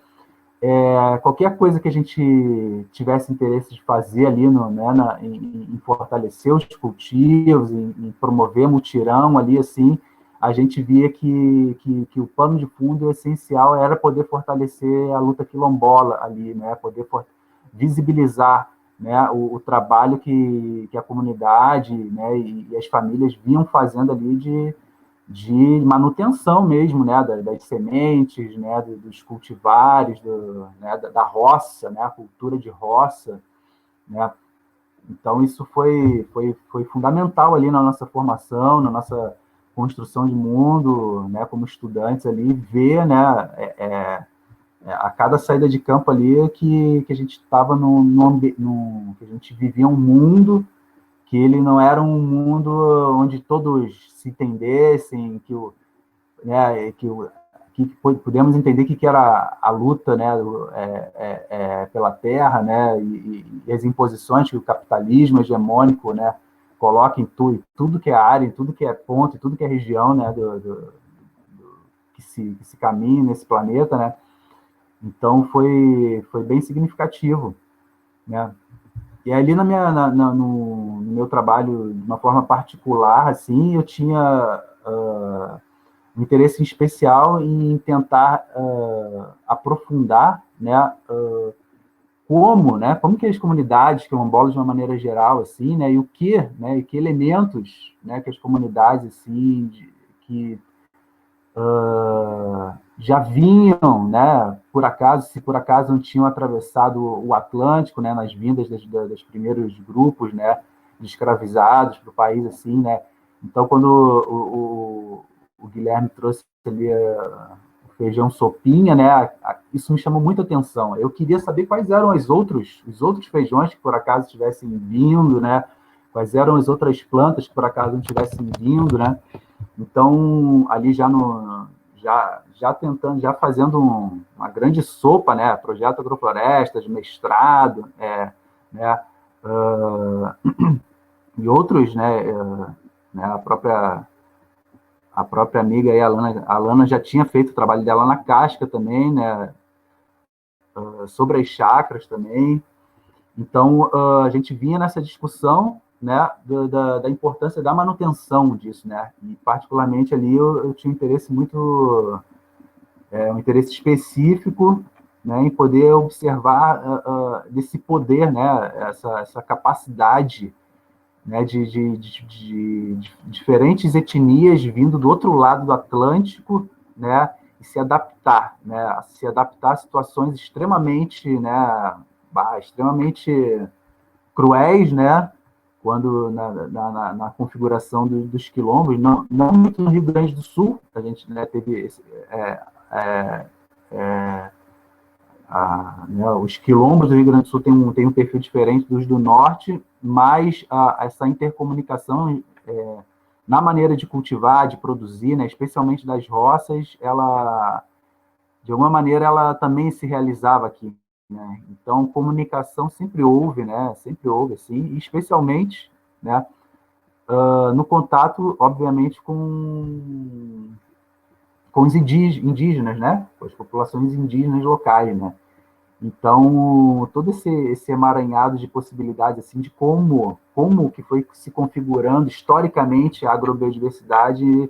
qualquer coisa que a gente tivesse interesse de fazer ali em fortalecer os cultivos, em promover mutirão ali assim, a gente via que o pano de fundo essencial era poder fortalecer a luta quilombola ali, né, poder visibilizar, né, o trabalho que a comunidade, né, e as famílias vinham fazendo ali de manutenção mesmo, né, das sementes, né, dos cultivares, né, da roça, né, a cultura de roça, né. Então isso foi fundamental ali na nossa formação, na nossa construção de mundo, né, como estudantes ali, ver, né, a cada saída de campo ali que a gente estava que a gente vivia um mundo que ele não era um mundo onde todos se entendessem, que pudemos entender que era a luta, né, pela terra, né, e as imposições que o capitalismo hegemônico, né, coloca em tudo que é área, em tudo que é ponto, em tudo que é região, né, que se caminha nesse planeta, né. Então foi bem significativo, né. E ali no meu trabalho, de uma forma particular, assim, eu tinha um interesse especial em tentar aprofundar, né, como que as comunidades quilombolas, de uma maneira geral, assim, né, e que elementos, né, que as comunidades, assim, que já vinham, né, se por acaso não tinham atravessado o Atlântico, né, nas vindas dos primeiros grupos, né, de escravizados para o país, assim, né. Então, quando o Guilherme trouxe ali o feijão sopinha, né, isso me chamou muita atenção. Eu queria saber quais eram os outros feijões que por acaso estivessem vindo, né, quais eram as outras plantas que por acaso não estivessem vindo, né. Então, ali já já tentando, já fazendo uma grande sopa, né? Projeto Agroflorestas, mestrado, né? E outros, né? A própria amiga aí, a Alana já tinha feito o trabalho dela na Casca também, né? Sobre as chacras também. Então, a gente vinha nessa discussão, né, da importância da manutenção disso, né? E, particularmente, ali, eu tinha um interesse um interesse específico, né, em poder observar desse poder, né, essa capacidade, né, de diferentes etnias vindo do outro lado do Atlântico, né, e se adaptar, né, a situações extremamente, né, extremamente cruéis, né, quando na configuração dos quilombos, não muito no Rio Grande do Sul, a gente, né, teve né, os quilombos do Rio Grande do Sul têm um perfil diferente dos do norte, mas essa intercomunicação na maneira de cultivar, de produzir, né, especialmente das roças, ela, de alguma maneira, ela também se realizava aqui, né? Então, comunicação sempre houve, né? Sempre houve, assim, e especialmente, né, no contato, obviamente, com os indígenas, né? Com as populações indígenas locais, né? Então, todo esse emaranhado de possibilidades, assim, de como que foi se configurando historicamente a agrobiodiversidade,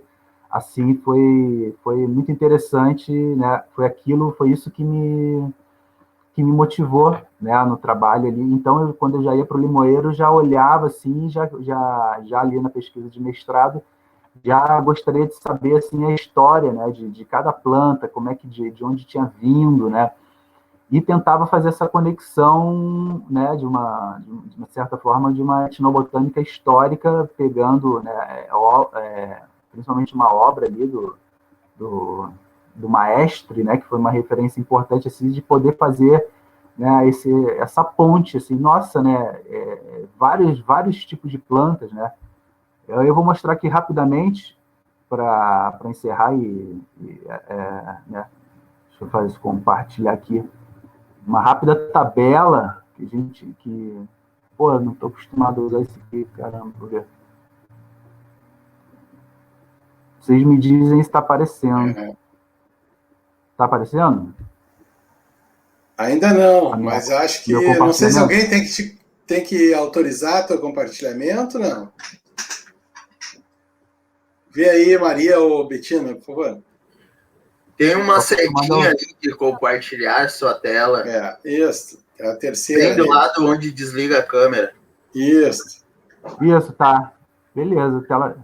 assim, foi muito interessante, né? Foi isso que me motivou, né, no trabalho ali. Então, quando eu já ia para o Limoeiro, já olhava, assim, já ali na pesquisa de mestrado, já gostaria de saber, assim, a história, né, de cada planta, como é que, de onde tinha vindo, né? E tentava fazer essa conexão, né, de uma certa forma, de uma etnobotânica histórica, pegando, né, principalmente uma obra ali do Maestre, né, que foi uma referência importante, assim, de poder fazer, né, essa ponte, assim, nossa, né, vários tipos de plantas, né. Eu vou mostrar aqui rapidamente para encerrar né, deixa eu compartilhar aqui uma rápida tabela pô, eu não estou acostumado a usar isso aqui, caramba, por quê? Vocês me dizem se está aparecendo. Está aparecendo? Ainda não, mas acho que, não sei se alguém tem que autorizar teu compartilhamento, não? Vê aí, Maria ou Betina, por favor. Tem uma setinha ali de compartilhar sua tela. Isso. É a terceira. Tem do lado onde desliga a câmera. Isso. Isso, tá. Beleza, tela.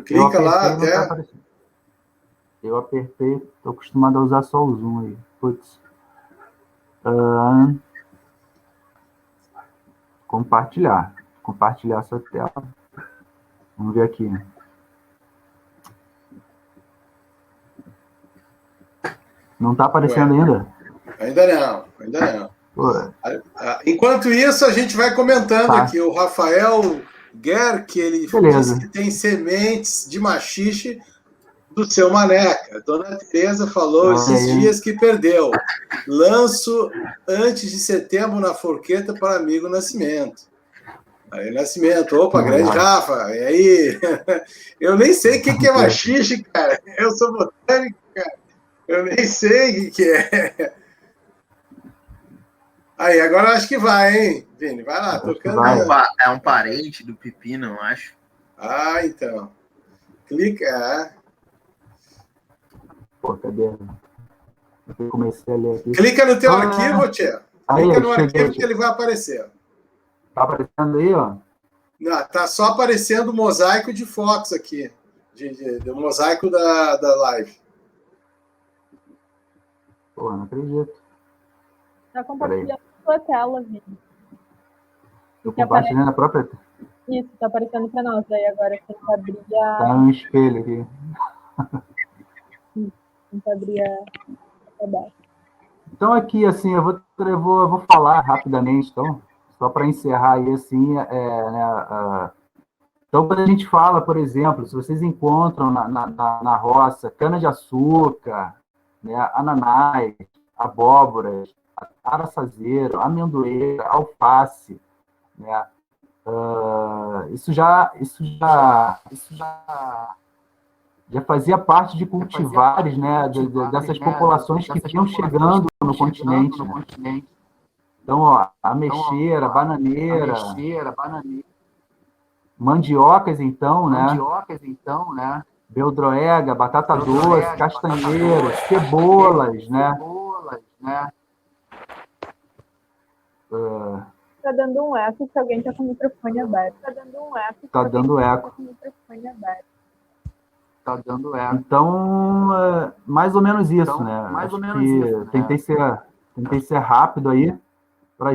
Clica lá até. Tá, eu apertei, tô acostumado a usar só o zoom aí. Putz. Compartilhar. Compartilhar sua tela. Vamos ver aqui. Não está aparecendo ainda? Ainda não. Enquanto isso, a gente vai comentando aqui. O Rafael Guer, que ele disse que tem sementes de machixe do seu Maneca. A dona Tereza falou esses dias que perdeu. Lanço antes de setembro na forqueta para amigo Nascimento. Aí, Nascimento. Opa, grande Rafa. E aí? Eu nem sei o que é machixe, cara. Eu sou botânico, cara. Eu nem sei o que é. Aí, agora acho que vai, hein, Vini? Vai lá, tocando. É um parente do pepino, eu acho. Ah, então. Clica. Pô, cadê? Eu comecei a ler aqui. Clica no teu arquivo, Tia. Clica no arquivo que ele vai aparecer. Tá aparecendo aí, ó? Não, tá só aparecendo o mosaico de fotos aqui. Do mosaico da live. Pô, não acredito. Tá compartilhando a sua tela, Vini. Eu compartilhei na própria... Isso, tá aparecendo para nós. Daí agora tem que abrir a... Tá um espelho aqui. Tem que abrir a baixa. Então aqui, assim, eu vou falar rapidamente, então, só para encerrar aí, assim, né, Então, quando a gente fala, por exemplo, se vocês encontram na roça cana-de-açúcar, né, ananás, abóboras, araçazeiro, amendoeira, alface, né, já fazia parte de cultivares, né, dessas populações que vinham chegando no continente. Né? Então, ó, ameixeira, bananeira, mandiocas, então, né? Beldroega, batata doce, castanheiros, cebolas, né? Tá dando um eco que alguém tá com o microfone aberto. Tá dando eco. Então, mais ou menos isso, né? Acho que tentei ser rápido aí, para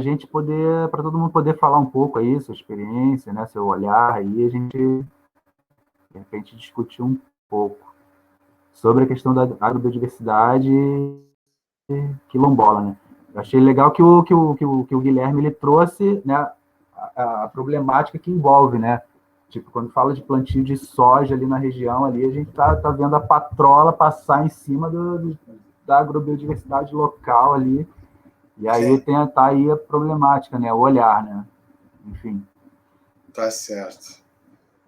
todo mundo poder falar um pouco aí, sua experiência, né, seu olhar aí, a gente, de repente, discutir um pouco sobre a questão da agrobiodiversidade quilombola, né. Eu achei legal que o Guilherme ele trouxe, né, a problemática que envolve, né, tipo, quando fala de plantio de soja ali na região, ali a gente tá vendo a patrola passar em cima da agrobiodiversidade local ali. E aí tá aí a problemática, né? O olhar, né? Enfim. Tá certo.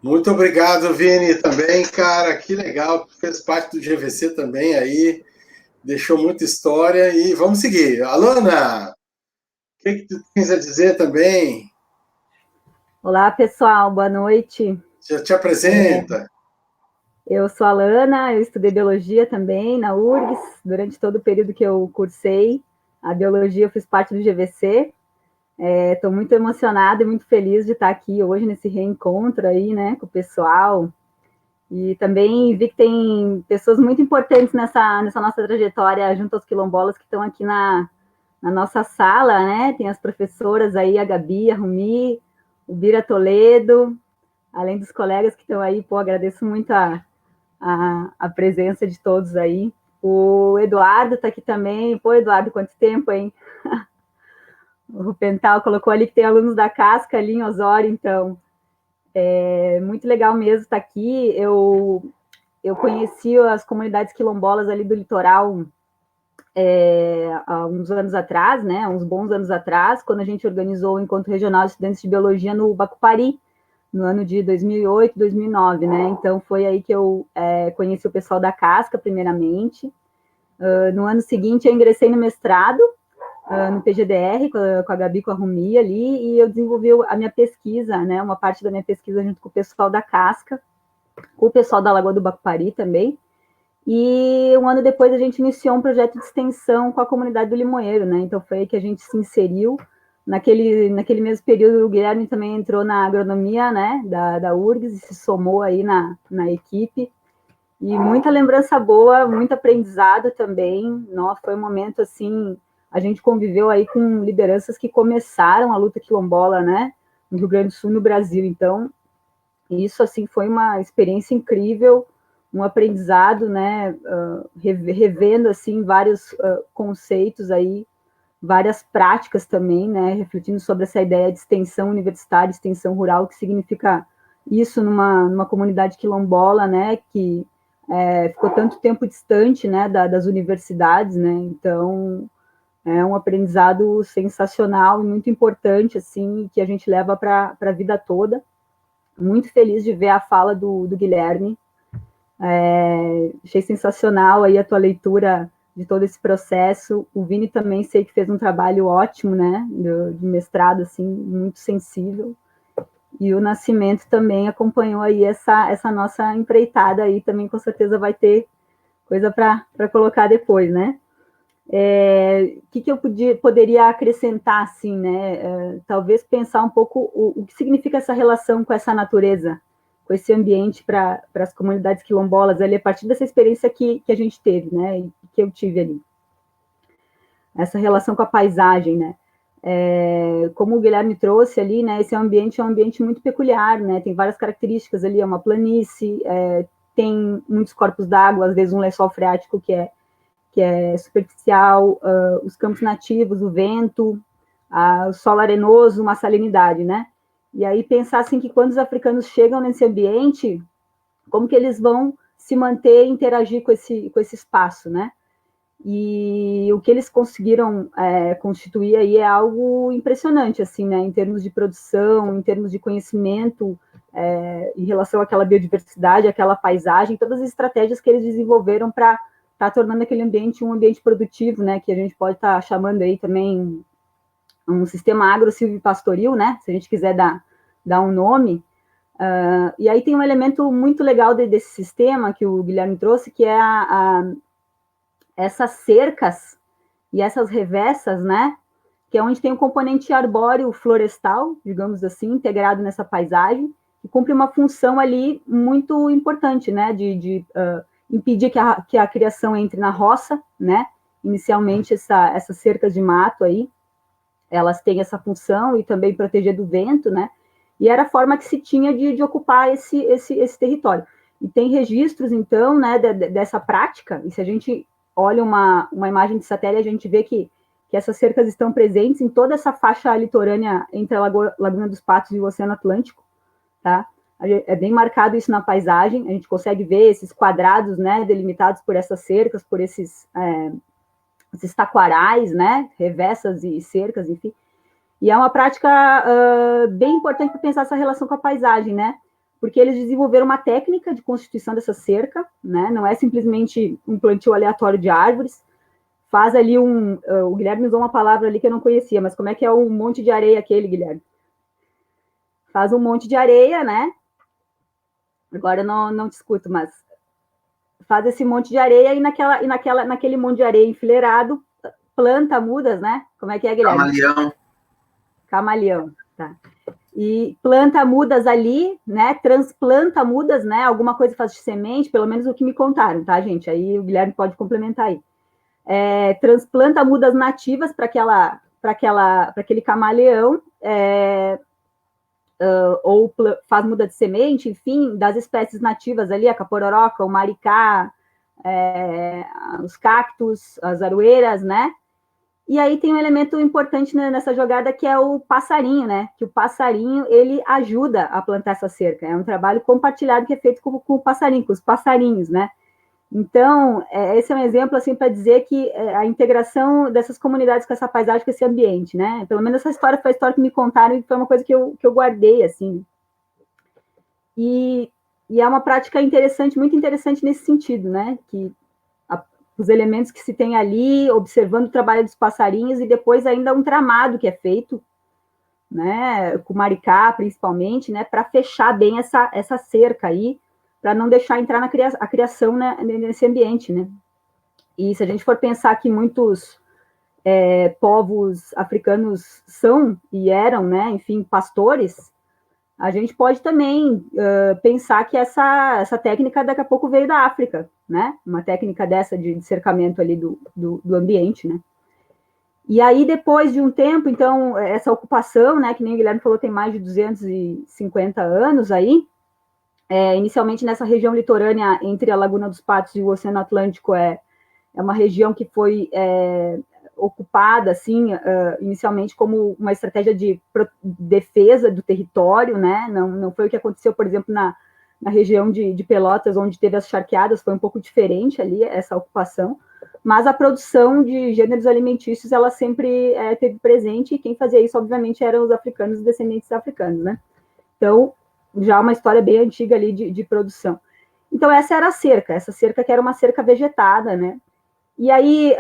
Muito obrigado, Vini, também, cara. Que legal. Fez parte do GVC também aí. Deixou muita história. E vamos seguir. Alana, o que tu tens a dizer também? Olá, pessoal. Boa noite. Já te apresenta. Eu sou a Alana. Eu estudei biologia também na URGS durante todo o período que eu cursei. A biologia eu fiz parte do GVC, estou muito emocionada e muito feliz de estar aqui hoje nesse reencontro aí, né, com o pessoal, e também vi que tem pessoas muito importantes nessa nossa trajetória junto aos quilombolas que estão aqui na nossa sala, né, tem as professoras aí, a Gabi, a Rumi, o Bira Toledo, além dos colegas que estão aí, agradeço muito a presença de todos aí. O Eduardo está aqui também. Eduardo, quanto tempo, hein? O Rupental colocou ali que tem alunos da Casca ali em Osório, então. É muito legal mesmo estar aqui. Eu conheci as comunidades quilombolas ali do litoral há uns anos atrás, né? Uns bons anos atrás, quando a gente organizou o Encontro Regional de Estudantes de Biologia no Bacupari, no ano de 2008, 2009, né? Então, foi aí que eu conheci o pessoal da Casca, primeiramente. No ano seguinte, eu ingressei no mestrado, no PGDR, com a Gabi, com a Rumi ali, e eu desenvolvi a minha pesquisa, né? Uma parte da minha pesquisa junto com o pessoal da Casca, com o pessoal da Lagoa do Bacupari também. E um ano depois, a gente iniciou um projeto de extensão com a comunidade do Limoeiro, né? Então, foi aí que a gente se inseriu. Naquele mesmo período, o Guilherme também entrou na agronomia, né, da URGS, e se somou aí na equipe. E muita lembrança boa, muito aprendizado também. Nossa, foi um momento, assim, a gente conviveu aí com lideranças que começaram a luta quilombola, né, no Rio Grande do Sul, no Brasil. Então, isso, assim, foi uma experiência incrível, um aprendizado, né, revendo, assim, vários conceitos aí, várias práticas também, né, refletindo sobre essa ideia de extensão universitária, extensão rural, que significa isso numa comunidade quilombola, né, que ficou tanto tempo distante, né, das universidades, né, então é um aprendizado sensacional e muito importante, assim, que a gente leva para a vida toda. Muito feliz de ver a fala do Guilherme, achei sensacional aí a tua leitura de todo esse processo. O Vini também sei que fez um trabalho ótimo, né, de mestrado, assim, muito sensível. E o Nascimento também acompanhou aí essa nossa empreitada aí, também com certeza vai ter coisa para colocar depois, né? O que eu poderia acrescentar, assim, né? Talvez pensar um pouco o que significa essa relação com essa natureza, com esse ambiente para as comunidades quilombolas, ali, a partir dessa experiência que a gente teve, né? E que eu tive ali. Essa relação com a paisagem, né? Como o Guilherme trouxe ali, né, esse ambiente é um ambiente muito peculiar, né, tem várias características ali, é uma planície, tem muitos corpos d'água, às vezes um lençol freático que é superficial, os campos nativos, o vento, o solo arenoso, uma salinidade, né, E aí pensar assim que quando os africanos chegam nesse ambiente, como que eles vão se manter e interagir com esse espaço, né? E o que eles conseguiram constituir aí é algo impressionante, assim, né? Em termos de produção, em termos de conhecimento, em relação àquela biodiversidade, àquela paisagem, todas as estratégias que eles desenvolveram para estar tornando aquele ambiente um ambiente produtivo, né? Que a gente pode estar chamando aí também um sistema agro-silvipastoril, né? Se a gente quiser dar um nome. E aí tem um elemento muito legal desse sistema que o Guilherme trouxe, que é essas cercas e essas revessas, né? Que é onde tem um componente arbóreo florestal, digamos assim, integrado nessa paisagem, que cumpre uma função ali muito importante, né? De impedir que a criação entre na roça, né? Inicialmente, essas cercas de mato aí, elas têm essa função e também proteger do vento, né? E era a forma que se tinha de ocupar esse território. E tem registros, então, né, dessa prática, e se a gente olha uma imagem de satélite, a gente vê que essas cercas estão presentes em toda essa faixa litorânea entre a Laguna dos Patos e o Oceano Atlântico, tá? É bem marcado isso na paisagem, a gente consegue ver esses quadrados, né, delimitados por essas cercas, por esses taquarais, né, revessas e cercas, enfim. E é uma prática bem importante para pensar essa relação com a paisagem, né? Porque eles desenvolveram uma técnica de constituição dessa cerca, né? Não é simplesmente um plantio aleatório de árvores. Faz ali o Guilherme usou uma palavra ali que eu não conhecia, mas como é que é um monte de areia aquele, Guilherme? Faz um monte de areia, né? Agora eu não discuto, mas faz esse monte de areia e naquele monte de areia enfileirado, planta mudas, né? Como é que é, Guilherme? Camaleão, tá. E planta mudas ali, né, transplanta mudas, né, alguma coisa faz de semente, pelo menos o que me contaram, tá, gente? Aí o Guilherme pode complementar aí. Transplanta mudas nativas para aquele camaleão, ou faz muda de semente, enfim, das espécies nativas ali, a capororoca, o maricá, os cactos, as aroeiras, né? E aí tem um elemento importante nessa jogada que é o passarinho, né? Que o passarinho, ele ajuda a plantar essa cerca. É um trabalho compartilhado que é feito com o passarinho, com os passarinhos, né? Então, esse é um exemplo, assim, para dizer que a integração dessas comunidades com essa paisagem, com esse ambiente, né? Pelo menos essa história foi a história que me contaram e foi uma coisa que eu guardei, assim. E é uma prática interessante, muito interessante nesse sentido, né? Que os elementos que se tem ali, observando o trabalho dos passarinhos, e depois ainda um tramado que é feito, né, com maricá, principalmente, né, para fechar bem essa cerca aí, para não deixar entrar a criação, né, nesse ambiente, né. E se a gente for pensar que muitos povos africanos são e eram, né, enfim, pastores, a gente pode também pensar que essa técnica daqui a pouco veio da África, né? Uma técnica dessa de cercamento ali do ambiente, né? E aí, depois de um tempo, então, essa ocupação, né, que nem o Guilherme falou, tem mais de 250 anos aí, inicialmente nessa região litorânea entre a Laguna dos Patos e o Oceano Atlântico, é uma região que foi ocupada, assim, inicialmente como uma estratégia de defesa do território, né? Não foi o que aconteceu, por exemplo, na região de Pelotas, onde teve as charqueadas, foi um pouco diferente ali, essa ocupação, mas a produção de gêneros alimentícios, ela sempre teve presente, e quem fazia isso, obviamente, eram os africanos, os descendentes africanos, né? Então, já uma história bem antiga ali de produção. Então, essa era a cerca, essa cerca que era uma cerca vegetada, né? E aí,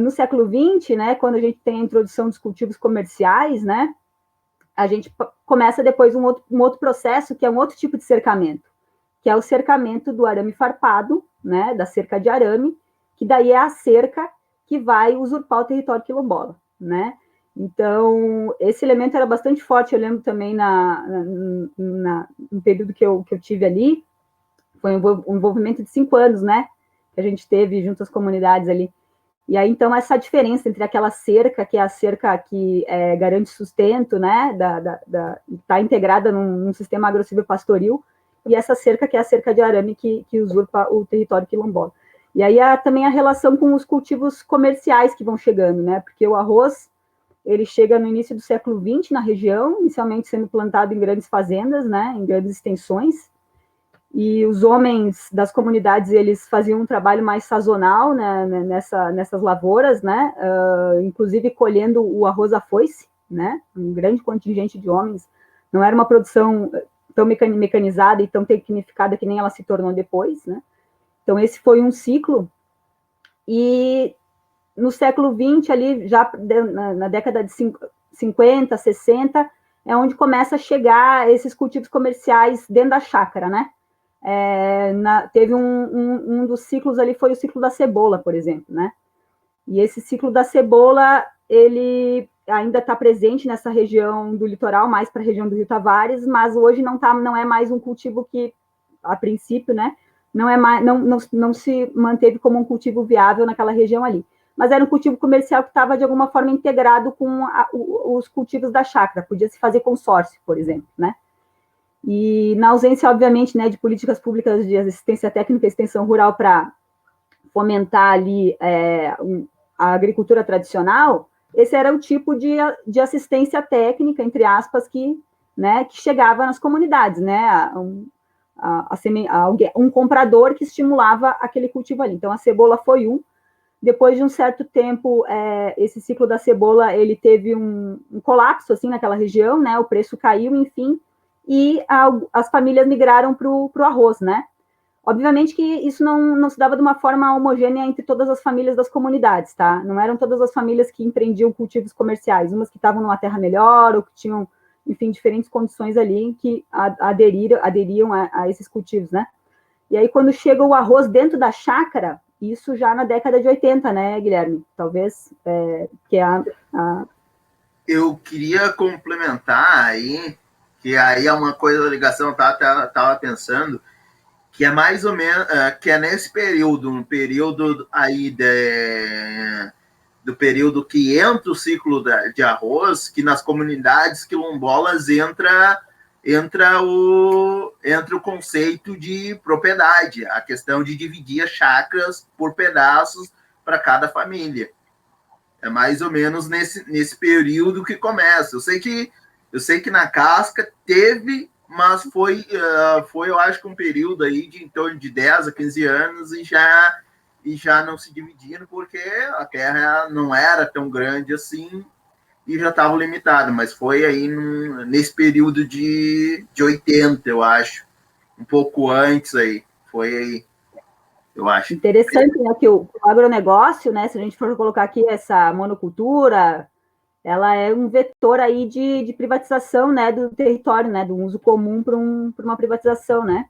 no século XX, né, quando a gente tem a introdução dos cultivos comerciais, né, a gente começa depois um outro processo, que é um outro tipo de cercamento, que é o cercamento do arame farpado, né, da cerca de arame, que daí é a cerca que vai usurpar o território quilombola, né. Então, esse elemento era bastante forte, eu lembro também no período que eu tive ali, foi um envolvimento de 5 anos, né, que a gente teve junto às comunidades ali. E aí, então, essa diferença entre aquela cerca, que é a cerca que garante sustento, né, está integrada num sistema agro-silvopastoril, e essa cerca que é a cerca de arame que usurpa o território quilombola. E aí, também a relação com os cultivos comerciais que vão chegando, né, porque o arroz, ele chega no início do século XX na região, inicialmente sendo plantado em grandes fazendas, né, em grandes extensões, e os homens das comunidades, eles faziam um trabalho mais sazonal, né, nessas lavouras, né, inclusive colhendo o arroz à foice, né, um grande contingente de homens. Não era uma produção tão mecanizada e tão tecnificada que nem ela se tornou depois, né. Então, esse foi um ciclo. E no século XX, ali, já na década de 50, 60, é onde começa a chegar esses cultivos comerciais dentro da chácara, né. Teve um dos ciclos ali, foi o ciclo da cebola, por exemplo, né? E esse ciclo da cebola, ele ainda está presente nessa região do litoral, mais para a região do Rio Tavares, mas hoje não é mais um cultivo que, a princípio, né, não se manteve como um cultivo viável naquela região ali. Mas era um cultivo comercial que estava, de alguma forma, integrado com os cultivos da chácara, podia se fazer consórcio, por exemplo, né? E na ausência, obviamente, né, de políticas públicas de assistência técnica e extensão rural para fomentar ali a agricultura tradicional, esse era o tipo de assistência técnica, entre aspas, que chegava nas comunidades, né, um comprador que estimulava aquele cultivo ali. Então, a cebola foi depois de um certo tempo, esse ciclo da cebola, ele teve um colapso, assim, naquela região, né, o preço caiu, enfim, e as famílias migraram para o arroz, né? Obviamente que isso não se dava de uma forma homogênea entre todas as famílias das comunidades, tá? Não eram todas as famílias que empreendiam cultivos comerciais, umas que estavam numa terra melhor, ou que tinham, enfim, diferentes condições ali, que aderiam a esses cultivos, né? E aí, quando chega o arroz dentro da chácara, isso já na década de 80, né, Guilherme? Talvez, que é Eu queria complementar aí, que aí é uma coisa da ligação, eu tava pensando, que é mais ou menos, que é nesse período, um período aí do período que entra o ciclo de arroz, que nas comunidades quilombolas entra o conceito de propriedade, a questão de dividir as chácaras por pedaços para cada família. É mais ou menos nesse período que começa. Eu sei que na casca teve, mas foi, eu acho que um período aí de em torno de 10 a 15 anos e já não se dividindo, porque a terra não era tão grande assim e já estava limitado, mas foi aí nesse período de 80, eu acho, um pouco antes aí, foi aí, eu acho. Interessante, né, que o agronegócio, né, se a gente for colocar aqui essa monocultura, ela é um vetor aí de privatização, né, do território, né, do uso comum para uma privatização, né.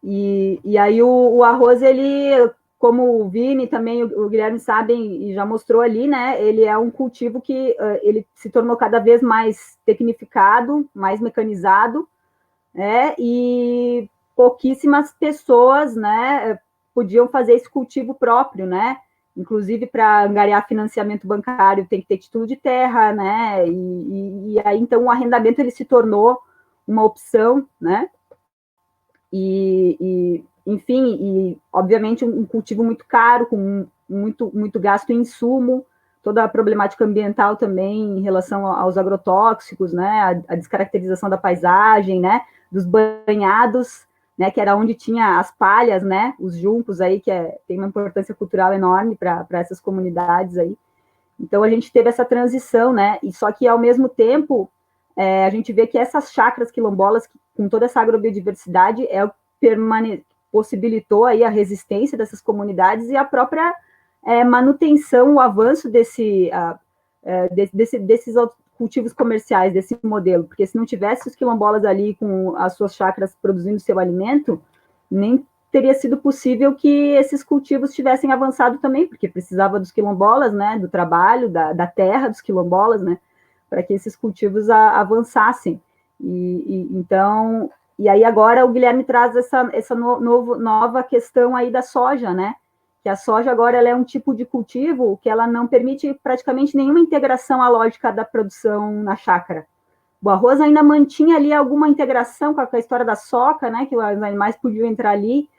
E aí o arroz, ele, como o Vini também, o Guilherme sabem e já mostrou ali, né, ele é um cultivo que ele se tornou cada vez mais tecnificado, mais mecanizado, né, e pouquíssimas pessoas, né, podiam fazer esse cultivo próprio, né, inclusive para angariar financiamento bancário tem que ter título de terra, né, e aí então o arrendamento ele se tornou uma opção, né, enfim, e obviamente um cultivo muito caro, com muito gasto em insumo, toda a problemática ambiental também em relação aos agrotóxicos, né, a descaracterização da paisagem, né, dos banhados, né, que era onde tinha as palhas, né, os juncos aí, que tem uma importância cultural enorme para essas comunidades aí. Então, a gente teve essa transição, né, e só que, ao mesmo tempo, a gente vê que essas chácaras quilombolas, com toda essa agrobiodiversidade, possibilitou aí a resistência dessas comunidades e a própria manutenção, o avanço desses cultivos comerciais, desse modelo, porque se não tivesse os quilombolas ali com as suas chácaras produzindo seu alimento, nem teria sido possível que esses cultivos tivessem avançado também, porque precisava dos quilombolas, né, do trabalho, da terra dos quilombolas, né, para que esses cultivos avançassem. Então, e aí agora o Guilherme traz essa nova questão aí da soja, né, que a soja agora ela é um tipo de cultivo que ela não permite praticamente nenhuma integração à lógica da produção na chácara. O arroz ainda mantinha ali alguma integração com a história da soca, né, que os animais podiam entrar ali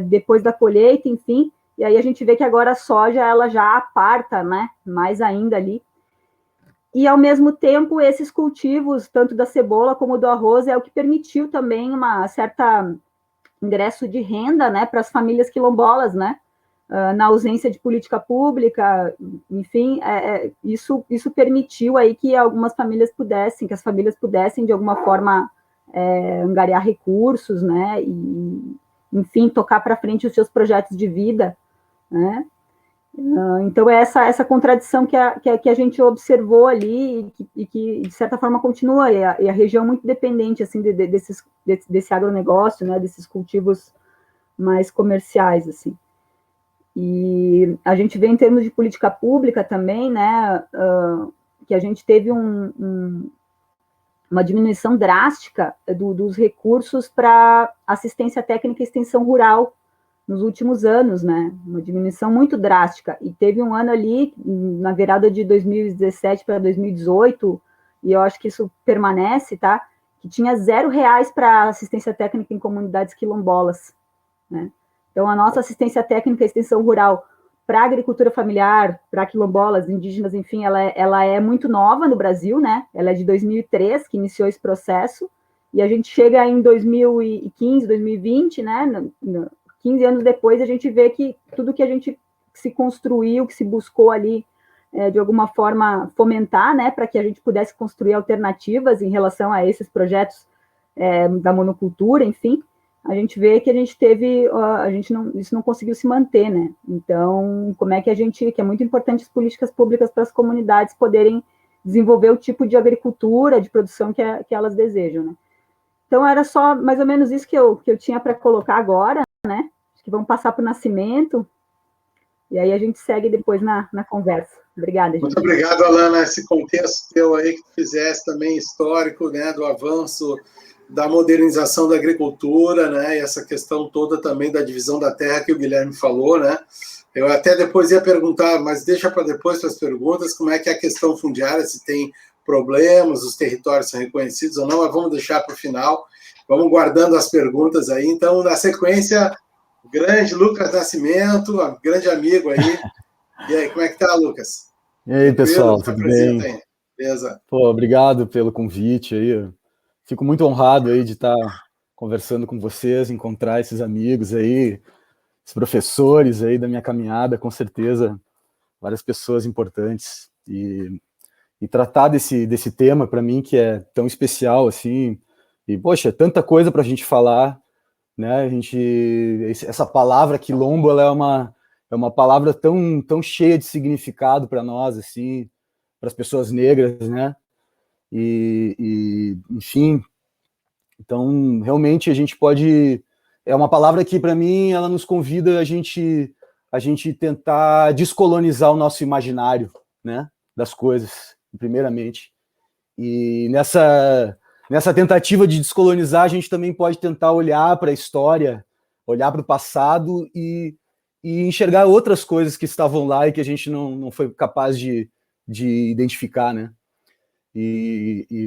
depois da colheita, enfim, e aí a gente vê que agora a soja, ela já aparta, né, mais ainda ali. E, ao mesmo tempo, esses cultivos, tanto da cebola como do arroz, é o que permitiu também uma certa ingresso de renda, né, para as famílias quilombolas, né, na ausência de política pública, enfim, isso permitiu aí que algumas famílias pudessem, de alguma forma, angariar recursos, né, e, enfim, tocar para frente os seus projetos de vida, né. Então, é essa contradição que a gente observou ali e que, de certa forma, continua, e a região muito dependente, assim, desse agronegócio, né, desses cultivos mais comerciais, assim. E a gente vê, em termos de política pública também, né, que a gente teve uma diminuição drástica dos recursos para assistência técnica e extensão rural nos últimos anos, né, uma diminuição muito drástica, e teve um ano ali, na virada de 2017 para 2018, e eu acho que isso permanece, tá, que tinha R$0 para assistência técnica em comunidades quilombolas, né, então a nossa assistência técnica e extensão rural para agricultura familiar, para quilombolas, indígenas, enfim, ela é muito nova no Brasil, né, ela é de 2003, que iniciou esse processo, e a gente chega em 2015, 2020, né, 15 anos depois, a gente vê que tudo que a gente se construiu, que se buscou ali, de alguma forma, fomentar, né, para que a gente pudesse construir alternativas em relação a esses projetos da monocultura, enfim, a gente vê que a gente teve, isso não conseguiu se manter, né, então, como é que que é muito importante as políticas públicas para as comunidades poderem desenvolver o tipo de agricultura, de produção que elas desejam, né. Então, era só mais ou menos isso que eu tinha para colocar agora, né? Acho que vamos passar para o Nascimento, e aí a gente segue depois na conversa. Obrigada, gente. Muito obrigado, Alana, esse contexto teu aí que tu fizesse também histórico, né, do avanço da modernização da agricultura, né, e essa questão toda também da divisão da terra que o Guilherme falou, né. Eu até depois ia perguntar, mas deixa para depois para as perguntas, como é que é a questão fundiária, se tem problemas, os territórios são reconhecidos ou não, mas vamos deixar para o final. Vamos guardando as perguntas aí. Então, na sequência, o grande Lucas Nascimento, grande amigo aí. E aí, como é que tá, Lucas? E aí, pessoal, tudo bem? Aí. Beleza. Pô, obrigado pelo convite aí. Fico muito honrado aí de estar conversando com vocês, encontrar esses amigos aí, esses professores aí da minha caminhada, com certeza, várias pessoas importantes. E tratar desse tema, para mim, que é tão especial, assim, e, poxa, tanta coisa para a gente falar, né? Essa palavra quilombo, ela é uma palavra tão cheia de significado para nós, assim, para as pessoas negras, né? Enfim, então, realmente, a gente pode... É uma palavra que, para mim, ela nos convida a gente tentar descolonizar o nosso imaginário, né? Das coisas, primeiramente. E nessa tentativa de descolonizar, a gente também pode tentar olhar para a história, olhar para o passado e enxergar outras coisas que estavam lá e que a gente não foi capaz de identificar, né?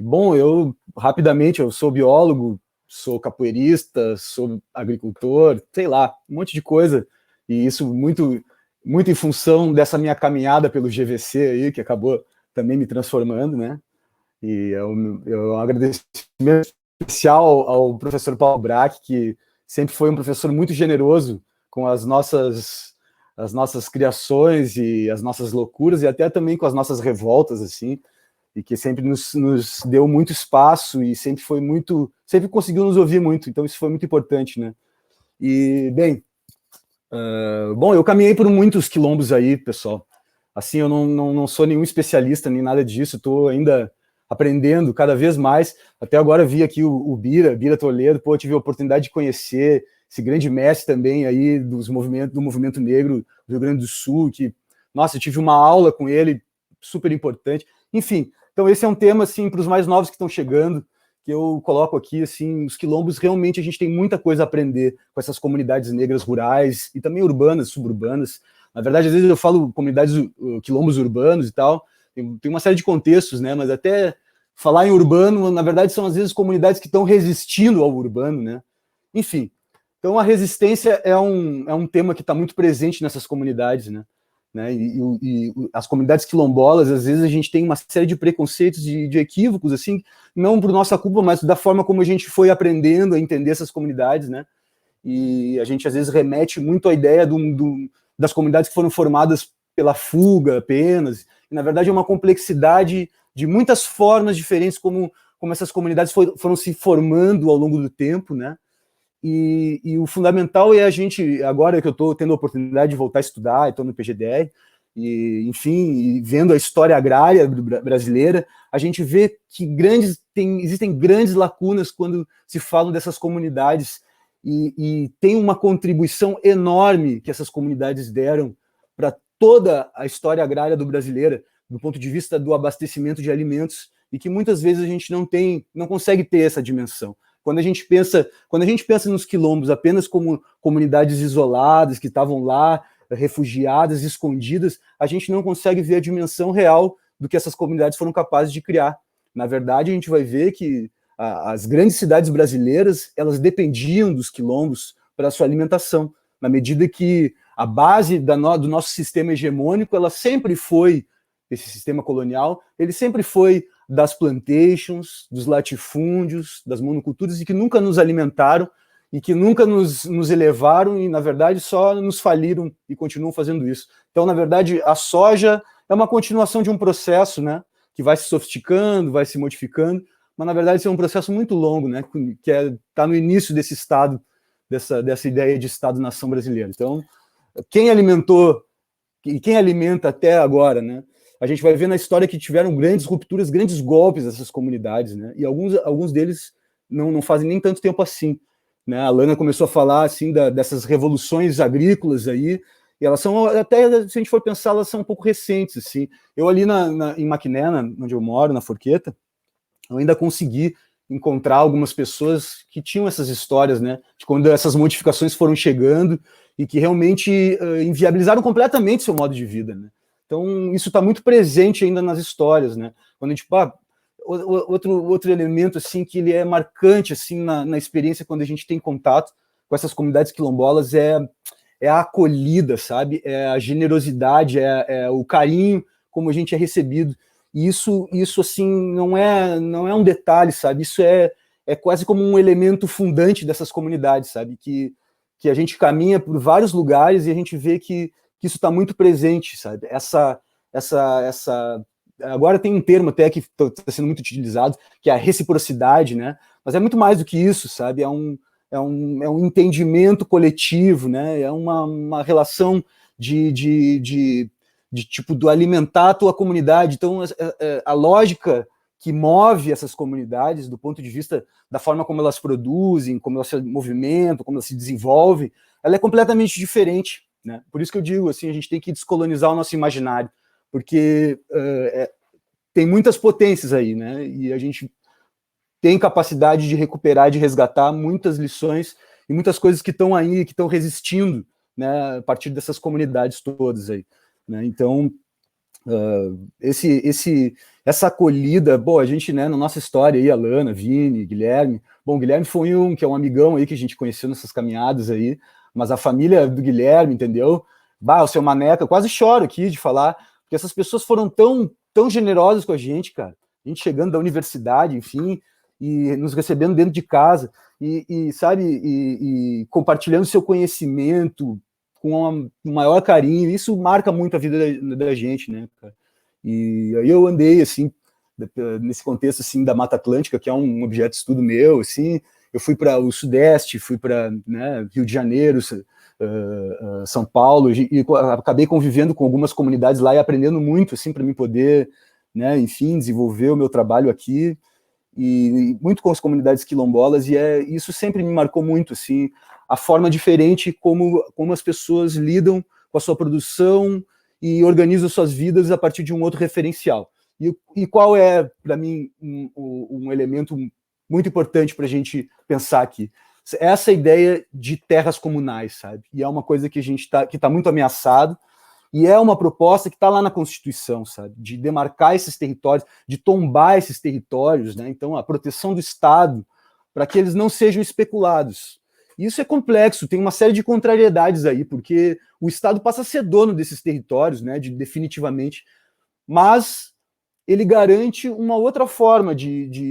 Bom, rapidamente, eu sou biólogo, sou capoeirista, sou agricultor, sei lá, um monte de coisa, e isso muito em função dessa minha caminhada pelo GVC aí, que acabou também me transformando, né? E eu agradeço especial ao professor Paulo Braque, que sempre foi um professor muito generoso com as nossas criações e as nossas loucuras, e até também com as nossas revoltas, assim, e que sempre nos deu muito espaço e sempre conseguiu nos ouvir muito, então isso foi muito importante, né? E, bem, bom, eu caminhei por muitos quilombos aí, pessoal. Assim, eu não sou nenhum especialista, nem nada disso, estou ainda aprendendo cada vez mais. Até agora vi aqui o Bira Toledo, pô, eu tive a oportunidade de conhecer esse grande mestre também aí do movimento negro do Rio Grande do Sul, que, nossa, eu tive uma aula com ele, super importante. Enfim, então esse é um tema, assim, para os mais novos que estão chegando, que eu coloco aqui, assim, os quilombos, realmente a gente tem muita coisa a aprender com essas comunidades negras rurais e também urbanas, suburbanas. Na verdade, às vezes eu falo comunidades, quilombos urbanos e tal, tem uma série de contextos, né, mas até falar em urbano, na verdade, são às vezes comunidades que estão resistindo ao urbano, né. Enfim, Então, a resistência é um tema que está muito presente nessas comunidades, né? E as comunidades quilombolas, às vezes a gente tem uma série de preconceitos, de equívocos, assim, não por nossa culpa, mas da forma como a gente foi aprendendo a entender essas comunidades, né? E a gente, às vezes, remete muito à ideia das comunidades que foram formadas pela fuga apenas, e, na verdade, é uma complexidade de muitas formas diferentes como essas comunidades foram se formando ao longo do tempo, né? E o fundamental é a gente, agora que eu estou tendo a oportunidade de voltar a estudar, estou no PGDR, e, enfim, e vendo a história agrária brasileira, a gente vê que existem grandes lacunas quando se falam dessas comunidades, e tem uma contribuição enorme que essas comunidades deram para toda a história agrária do brasileira, do ponto de vista do abastecimento de alimentos, e que muitas vezes a gente não consegue ter essa dimensão. Quando a gente pensa nos quilombos apenas como comunidades isoladas, que estavam lá, refugiadas, escondidas, a gente não consegue ver a dimensão real do que essas comunidades foram capazes de criar. Na verdade, a gente vai ver que as grandes cidades brasileiras, elas dependiam dos quilombos para a sua alimentação, na medida que a base do nosso sistema hegemônico, ela sempre foi, esse sistema colonial, ele sempre foi das plantations, dos latifúndios, das monoculturas, e que nunca nos alimentaram, e que nunca nos elevaram, e, na verdade, só nos faliram e continuam fazendo isso. Então, na verdade, a soja é uma continuação de um processo, né, que vai se sofisticando, vai se modificando, mas, na verdade, isso é um processo muito longo, né, que está no início desse Estado, dessa ideia de Estado-nação brasileiro. Então, quem alimentou, e quem alimenta até agora, né, a gente vai ver na história que tiveram grandes rupturas, grandes golpes dessas comunidades, né? E alguns deles não fazem nem tanto tempo assim, né? A Lana começou a falar assim dessas revoluções agrícolas aí, e elas são, até se a gente for pensar, elas são um pouco recentes, assim. Eu ali em Maquiné, onde eu moro, na Forqueta, eu ainda consegui encontrar algumas pessoas que tinham essas histórias, né? De quando essas modificações foram chegando e que realmente inviabilizaram completamente seu modo de vida, né? Então, isso está muito presente ainda nas histórias, né? Quando a gente, outro elemento, assim, que ele é marcante, assim, na experiência, quando a gente tem contato com essas comunidades quilombolas, é a acolhida, sabe? É a generosidade, é o carinho como a gente é recebido. E isso assim, não é um detalhe, sabe? Isso é quase como um elemento fundante dessas comunidades, sabe? Que a gente caminha por vários lugares e a gente vê que isso está muito presente, sabe? Agora tem um termo até que está sendo muito utilizado, que é a reciprocidade, né? Mas é muito mais do que isso, sabe? É um entendimento coletivo, né? É uma relação de tipo do alimentar a tua comunidade. Então, a lógica que move essas comunidades, do ponto de vista da forma como elas produzem, como elas se movimentam, como elas se desenvolvem, ela é completamente diferente. Né? Por isso que eu digo, assim, a gente tem que descolonizar o nosso imaginário, porque tem muitas potências aí, né? E a gente tem capacidade de recuperar, de resgatar muitas lições e muitas coisas que estão aí, que estão resistindo, né, a partir dessas comunidades todas aí. Né? Então, essa acolhida, bom, a gente, né, na nossa história aí, a Lana, Vini, Guilherme, bom, Guilherme foi que é um amigão aí que a gente conheceu nessas caminhadas aí, mas a família do Guilherme, entendeu? O seu Maneca, eu quase choro aqui de falar, porque essas pessoas foram tão generosas com a gente, cara. A gente chegando da universidade, enfim, e nos recebendo dentro de casa, sabe, e compartilhando seu conhecimento com o maior carinho. Isso marca muito a vida da gente, né, cara? E aí eu andei, assim, nesse contexto, assim, da Mata Atlântica, que é um objeto de estudo meu, assim. Eu fui para o Sudeste, fui para, né, Rio de Janeiro, São Paulo, e acabei convivendo com algumas comunidades lá e aprendendo muito, assim, para mim poder, né, enfim, desenvolver o meu trabalho aqui, e muito com as comunidades quilombolas, e isso sempre me marcou muito, assim, a forma diferente como as pessoas lidam com a sua produção e organizam suas vidas a partir de um outro referencial. E qual é, para mim, um elemento muito importante para a gente pensar aqui? Essa ideia de terras comunais, sabe? E é uma coisa que que está muito ameaçado, e é uma proposta que está lá na Constituição, sabe? De demarcar esses territórios, de tombar esses territórios, né? Então, a proteção do Estado, para que eles não sejam especulados. E isso é complexo, tem uma série de contrariedades aí, porque o Estado passa a ser dono desses territórios, né, definitivamente, mas ele garante uma outra forma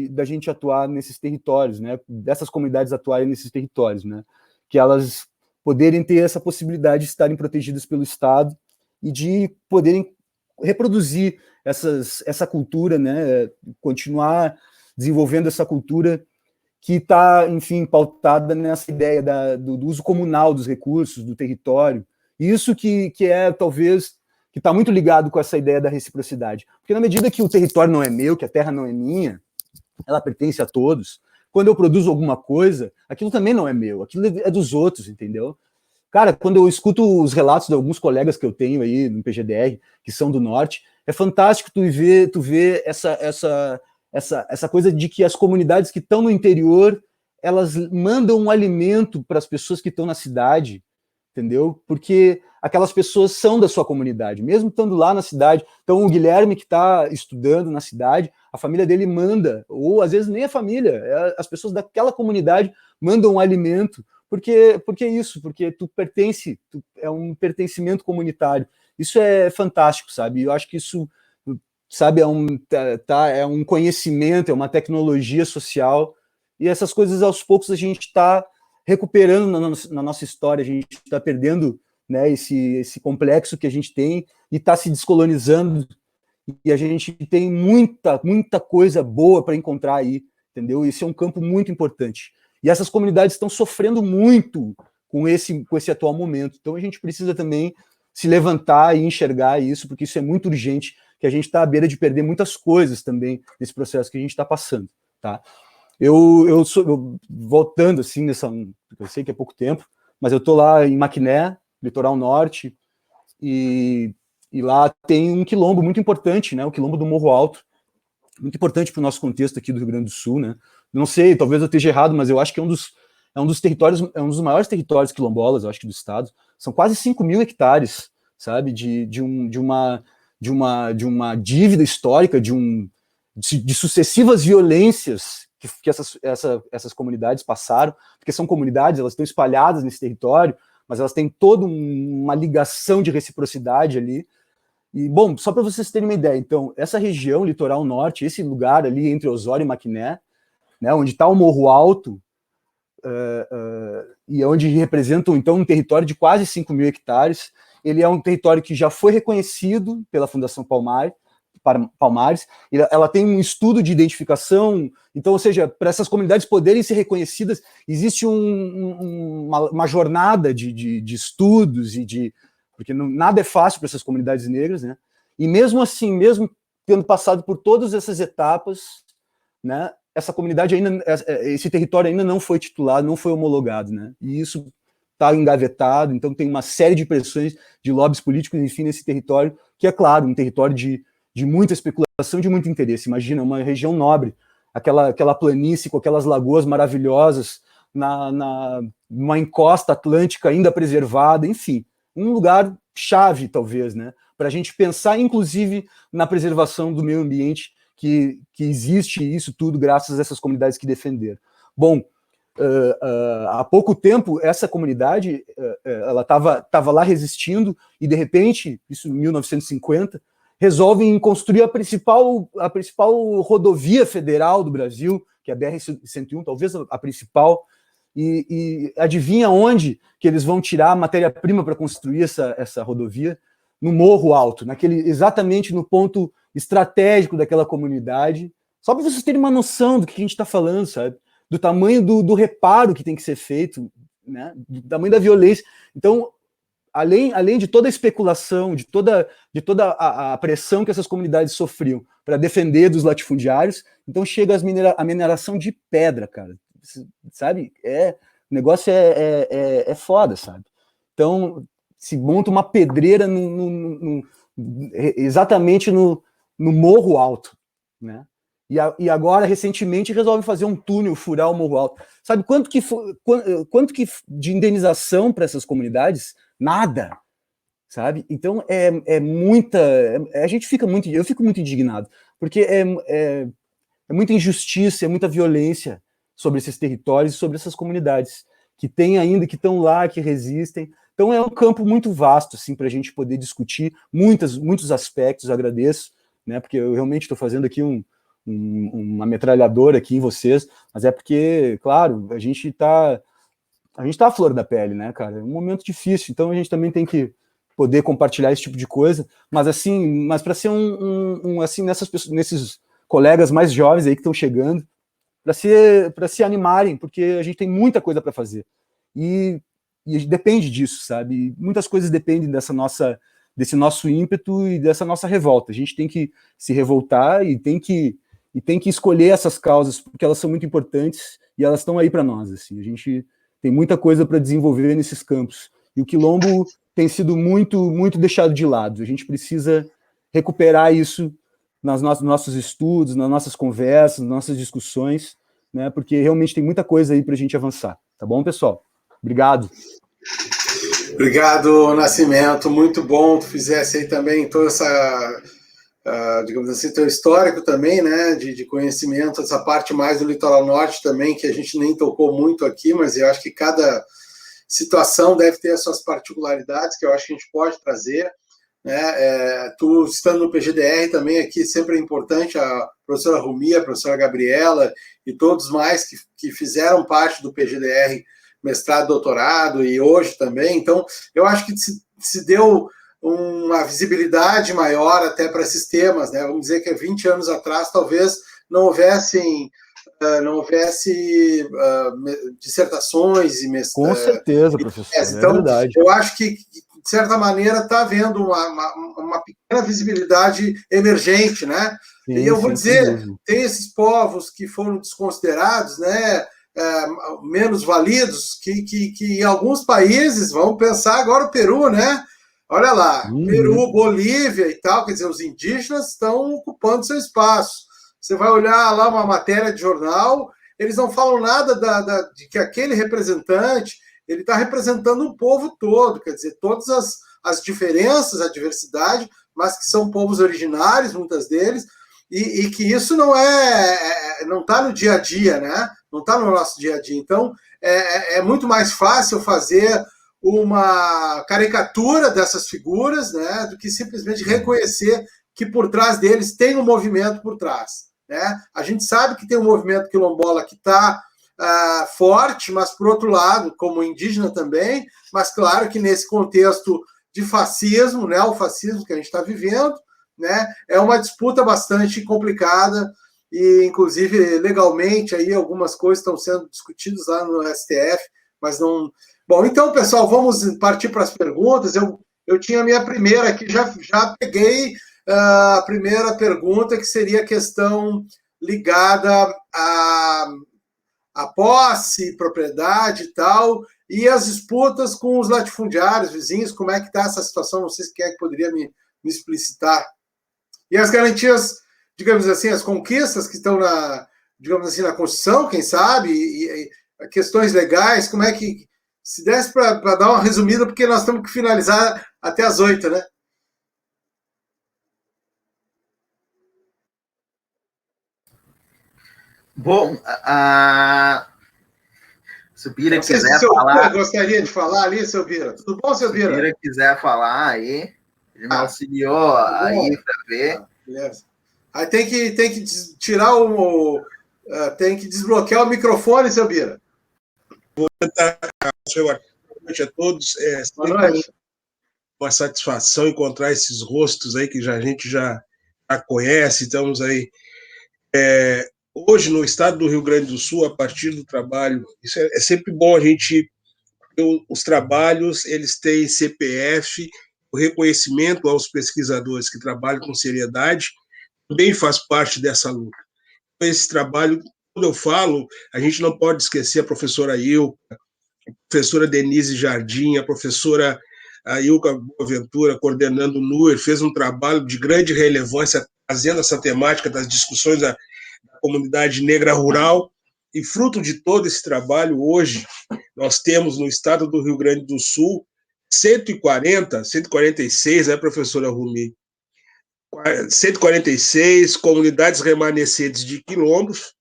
da gente atuar nesses territórios, né, dessas comunidades atuarem nesses territórios, né, que elas poderem ter essa possibilidade de estarem protegidas pelo Estado e de poderem reproduzir essa cultura, né, continuar desenvolvendo essa cultura que está, enfim, pautada nessa ideia do uso comunal dos recursos, do território. Isso que é, talvez, que está muito ligado com essa ideia da reciprocidade. Porque na medida que o território não é meu, que a terra não é minha, ela pertence a todos, quando eu produzo alguma coisa, aquilo também não é meu, aquilo é dos outros, entendeu? Cara, quando eu escuto os relatos de alguns colegas que eu tenho aí no PGDR, que são do Norte, é fantástico tu ver essa coisa de que as comunidades que estão no interior, elas mandam um alimento para as pessoas que estão na cidade, entendeu? Porque aquelas pessoas são da sua comunidade, mesmo estando lá na cidade. Então, o Guilherme, que está estudando na cidade, a família dele manda, ou às vezes nem a família, as pessoas daquela comunidade mandam um alimento, porque é isso, porque tu pertence, é um pertencimento comunitário. Isso é fantástico, sabe? Eu acho que isso, sabe, é um conhecimento, é uma tecnologia social, e essas coisas aos poucos a gente está recuperando na nossa história, a gente está perdendo, né, esse complexo que a gente tem e está se descolonizando, e a gente tem muita coisa boa para encontrar aí, entendeu? Esse é um campo muito importante. E essas comunidades estão sofrendo muito com esse atual momento. Então a gente precisa também se levantar e enxergar isso, porque isso é muito urgente, que a gente está à beira de perder muitas coisas também nesse processo que a gente está passando, tá? Eu voltando assim, eu sei que é pouco tempo, mas eu estou lá em Maquiné, litoral norte, e lá tem um quilombo muito importante, né? O quilombo do Morro Alto, muito importante para o nosso contexto aqui do Rio Grande do Sul, né? Não sei, talvez eu esteja errado, mas eu acho que é um dos territórios, é um dos maiores territórios quilombolas, eu acho que do estado. São quase 5.000 hectares, sabe? De uma dívida histórica, de sucessivas violências que essas comunidades passaram, porque são comunidades, elas estão espalhadas nesse território, mas elas têm toda uma ligação de reciprocidade ali. E, bom, só para vocês terem uma ideia, então, essa região, litoral norte, esse lugar ali entre Osório e Maquiné, né, onde está o Morro Alto, e onde representam, então, um território de quase 5.000 hectares, ele é um território que já foi reconhecido pela Fundação Palmares, ela tem um estudo de identificação, então, ou seja, para essas comunidades poderem ser reconhecidas, existe uma jornada de estudos, porque nada é fácil para essas comunidades negras, né? E mesmo assim, mesmo tendo passado por todas essas etapas, né, essa comunidade ainda, esse território ainda não foi titulado, não foi homologado, né? E isso está engavetado, então tem uma série de pressões de lobbies políticos, enfim, nesse território, que é claro, um território de muita especulação, de muito interesse. Imagina, uma região nobre, aquela planície com aquelas lagoas maravilhosas, numa encosta atlântica ainda preservada, enfim, um lugar chave, talvez, né, para a gente pensar, inclusive, na preservação do meio ambiente, que existe isso tudo graças a essas comunidades que defenderam. Bom, há pouco tempo, essa comunidade ela estava lá resistindo, e de repente, isso em 1950, resolvem construir a principal rodovia federal do Brasil, que é a BR-101, talvez a principal, e adivinha onde que eles vão tirar a matéria-prima para construir essa rodovia? No Morro Alto, exatamente no ponto estratégico daquela comunidade, só para vocês terem uma noção do que a gente está falando, sabe? Do tamanho do reparo que tem que ser feito, né? Do tamanho da violência. Então, além de toda a especulação, de toda a pressão que essas comunidades sofriam para defender dos latifundiários, então chega a mineração de pedra, cara, sabe? O negócio é foda, sabe? Então, se monta uma pedreira exatamente no Morro Alto, né? E agora, recentemente, resolve fazer um túnel, furar o Morro Alto. Sabe quanto que de indenização para essas comunidades? Nada, sabe? Então, a gente fica eu fico muito indignado, porque é muita injustiça, é muita violência sobre esses territórios e sobre essas comunidades, que tem ainda, que estão lá, que resistem. Então é um campo muito vasto assim, para a gente poder discutir muitos aspectos. Agradeço, né, porque eu realmente estou fazendo aqui uma metralhadora aqui em vocês, mas é porque, claro, a gente tá à flor da pele, né, cara? É um momento difícil, então a gente também tem que poder compartilhar esse tipo de coisa, mas assim, para ser assim, nesses colegas mais jovens aí que estão chegando, para se animarem, porque a gente tem muita coisa para fazer. E depende disso, sabe? Muitas coisas dependem desse nosso ímpeto e dessa nossa revolta. A gente tem que se revoltar e tem que escolher essas causas, porque elas são muito importantes e elas estão aí para nós. Assim. A gente tem muita coisa para desenvolver nesses campos. E o Quilombo tem sido muito deixado de lado. A gente precisa recuperar isso nos nossos estudos, nas nossas conversas, nas nossas discussões, né? Porque realmente tem muita coisa aí para a gente avançar. Tá bom, pessoal? Obrigado. Obrigado, Nascimento. Muito bom que tu fizesse aí também toda essa, digamos assim, teu histórico também, né, de conhecimento, essa parte mais do litoral norte também, que a gente nem tocou muito aqui, mas eu acho que cada situação deve ter as suas particularidades, que eu acho que a gente pode trazer, né? Tu estando no PGDR também aqui, sempre é importante, a professora Rumi, a professora Gabriela e todos mais que fizeram parte do PGDR, mestrado, doutorado e hoje também. Então, eu acho que se deu uma visibilidade maior até para esses temas, né? Vamos dizer que há 20 anos atrás talvez não houvesse dissertações e Com certeza, professor, então, é verdade. Eu acho que, de certa maneira, está havendo uma pequena visibilidade emergente, né? Sim, e eu vou dizer, tem esses povos que foram desconsiderados, né? Menos validos, que em alguns países, vamos pensar agora o Peru, né? Olha lá, Peru, Bolívia e tal, quer dizer, os indígenas estão ocupando seu espaço. Você vai olhar lá uma matéria de jornal, eles não falam nada de que aquele representante, ele está representando o povo todo, quer dizer, todas as diferenças, a diversidade, mas que são povos originários, muitas deles, e que isso não está no dia a dia, né? Não está no nosso dia a dia. Então, é muito mais fácil fazer uma caricatura dessas figuras, né, do que simplesmente reconhecer que por trás deles tem um movimento por trás. Né? A gente sabe que tem um movimento quilombola que está forte, mas, por outro lado, como indígena também, mas claro que nesse contexto de fascismo, né, o fascismo que a gente está vivendo, né, é uma disputa bastante complicada e, inclusive, legalmente, aí algumas coisas estão sendo discutidas lá no STF, mas não... Bom, então, pessoal, vamos partir para as perguntas. Eu tinha a minha primeira aqui, já peguei a primeira pergunta, que seria a questão ligada à posse, propriedade e tal, e as disputas com os latifundiários, vizinhos, como é que está essa situação? Não sei se quem é que poderia me explicitar. E as garantias, digamos assim, as conquistas que estão digamos assim, na Constituição, quem sabe, e questões legais, como é que... Se desse para dar uma resumida, porque nós temos que finalizar até as 8, né? Bom, se o Bira quiser falar... Bira gostaria de falar ali, seu Bira. Tudo bom, seu Bira? Se o Bira quiser falar aí, ele me auxiliou aí para ver. Beleza. Aí tem que tirar tem que desbloquear o microfone, seu Bira. Vou tentar. Boa noite a todos. Sempre uma satisfação encontrar esses rostos aí que a gente já conhece. Estamos aí. Hoje, no estado do Rio Grande do Sul, a partir do trabalho, isso é sempre bom a gente. Os trabalhos, eles têm CPF, o reconhecimento aos pesquisadores que trabalham com seriedade, também faz parte dessa luta. Esse trabalho, quando eu falo, a gente não pode esquecer a professora Ilka, a professora Denise Jardim, a professora Ilka Boaventura, coordenando o NUER, fez um trabalho de grande relevância, trazendo essa temática das discussões da comunidade negra rural, e fruto de todo esse trabalho, hoje, nós temos no estado do Rio Grande do Sul 146, né, professora Rumi? 146 comunidades remanescentes de quilombos,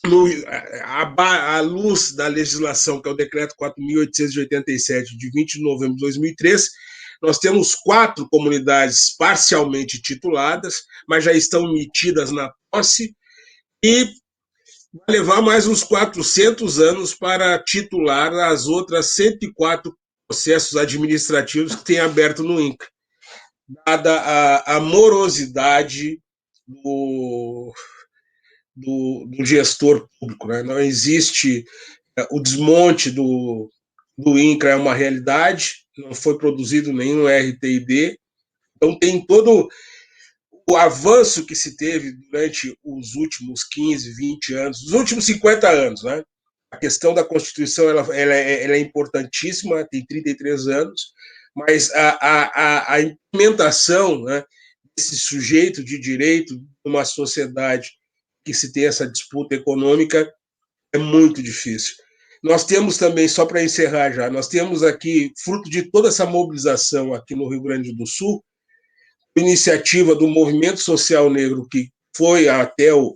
à luz da legislação, que é o Decreto 4.887, de 20 de novembro de 2003, nós temos 4 comunidades parcialmente tituladas, mas já estão emitidas na posse, e vai levar mais uns 400 anos para titular as outras 104 processos administrativos que tem aberto no INCRA, dada a morosidade do gestor público. Né? Não existe o desmonte do INCRA, é uma realidade, não foi produzido nenhum RTID, então tem todo o avanço que se teve durante os últimos 15, 20 anos, os últimos 50 anos. Né? A questão da Constituição ela é importantíssima, tem 33 anos, mas a implementação, né, desse sujeito de direito numa sociedade que se tem essa disputa econômica é muito difícil. Nós temos também, só para encerrar já, nós temos aqui, fruto de toda essa mobilização aqui no Rio Grande do Sul, iniciativa do Movimento Social Negro, que foi até o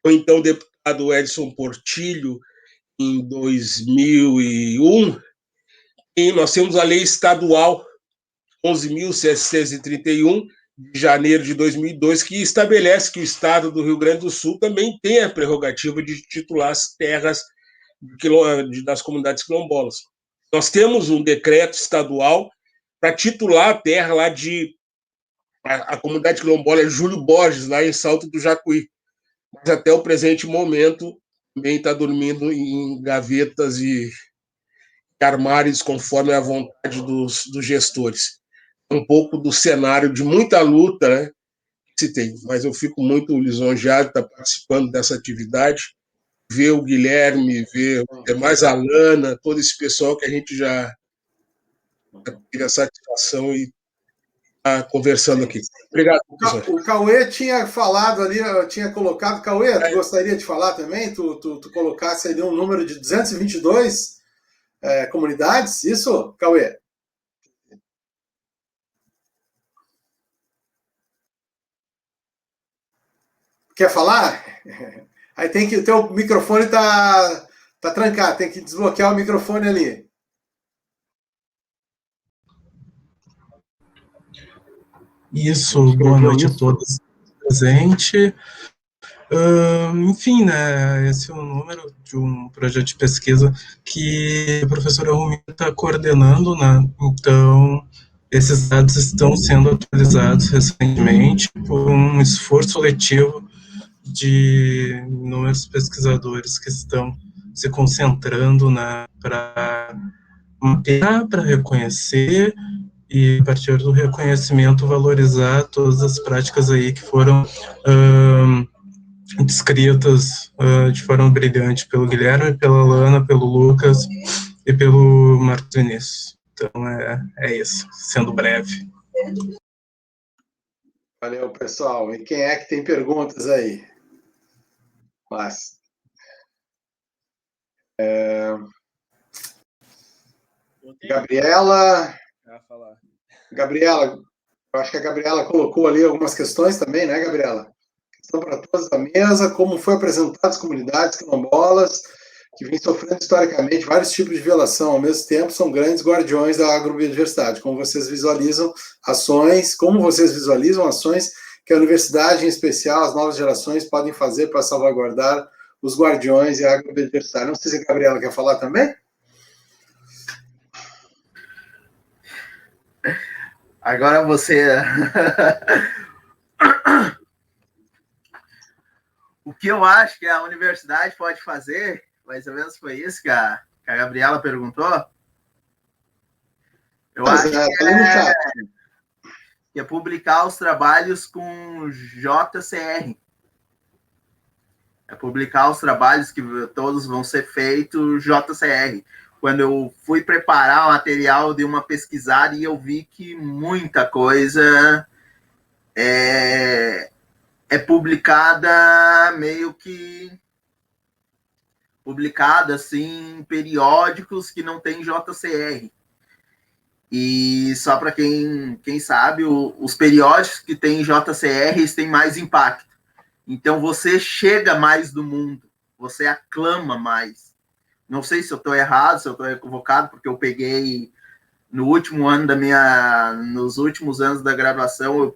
então deputado Edson Portillo, em 2001, e nós temos a lei estadual 11.731, de janeiro de 2002, que estabelece que o Estado do Rio Grande do Sul também tem a prerrogativa de titular as terras das comunidades quilombolas. Nós temos um decreto estadual para titular a terra lá de... A comunidade quilombola é Júlio Borges, lá em Salto do Jacuí. Mas até o presente momento também está dormindo em gavetas e armários conforme a vontade dos gestores. Um pouco do cenário de muita luta, né, que se tem. Mas eu fico muito lisonjeado de estar participando dessa atividade, ver o Guilherme, ver mais a Lana, todo esse pessoal que a gente já teve a satisfação e está conversando aqui. Obrigado, professor. O Cauê tinha falado ali, tinha colocado. Cauê, tu gostaria de falar também? Tu colocasse ali um número de 222 comunidades, isso, Cauê? Quer falar? Aí tem que... O teu microfone tá trancado, tem que desbloquear o microfone ali. Isso, boa noite a todos presentes. Enfim, né, esse é o número de um projeto de pesquisa que a professora Rumi está coordenando, né, então esses dados estão sendo atualizados recentemente por um esforço coletivo de inúmeros pesquisadores que estão se concentrando, né, para mapear, para reconhecer e, a partir do reconhecimento, valorizar todas as práticas aí que foram descritas de forma brilhante pelo Guilherme, pela Lana, pelo Lucas e pelo Marcos Vinícius. Então, é isso, sendo breve. Valeu, pessoal. E quem é que tem perguntas aí? Mas... Gabriela, eu acho que a Gabriela colocou ali algumas questões também, né, Gabriela? Questão para todos da mesa, como foi apresentado as comunidades quilombolas que vêm sofrendo historicamente vários tipos de violação, ao mesmo tempo são grandes guardiões da agrobiodiversidade. Como vocês visualizam ações que a universidade, em especial, as novas gerações, podem fazer para salvaguardar os guardiões e a agrobiodiversidade. Não sei se a Gabriela quer falar também? Agora você... O que eu acho que a universidade pode fazer, mais ou menos foi isso que a Gabriela perguntou. Eu acho que é publicar os trabalhos com JCR. É publicar os trabalhos que todos vão ser feitos JCR. Quando eu fui preparar o material, eu dei uma pesquisada e eu vi que muita coisa é publicada meio que... publicada assim, em periódicos que não tem JCR. E só para quem sabe, os periódicos que têm JCR têm mais impacto. Então, você chega mais do mundo. você aclama mais. Não sei se eu estou errado, se eu estou equivocado, porque eu peguei no último ano nos últimos anos da graduação, eu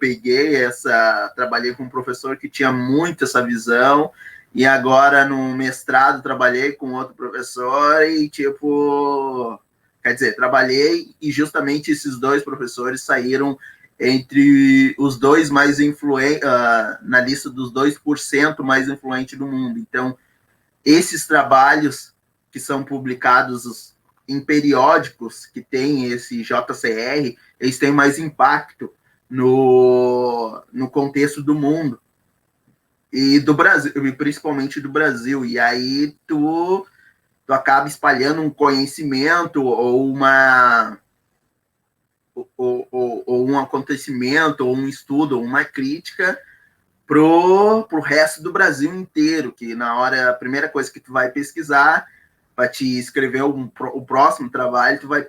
trabalhei com um professor que tinha muito essa visão, e agora no mestrado trabalhei com outro professor e, quer dizer, trabalhei e justamente esses dois professores saíram entre os dois mais influentes, na lista dos 2% mais influentes do mundo. Então, esses trabalhos que são publicados em periódicos que tem esse JCR, eles têm mais impacto no contexto do mundo e do Brasil, principalmente do Brasil. E aí tu acaba espalhando um conhecimento ou um acontecimento, ou um estudo, ou uma crítica pro resto do Brasil inteiro, que na hora, a primeira coisa que tu vai pesquisar, para te escrever o próximo trabalho, tu vai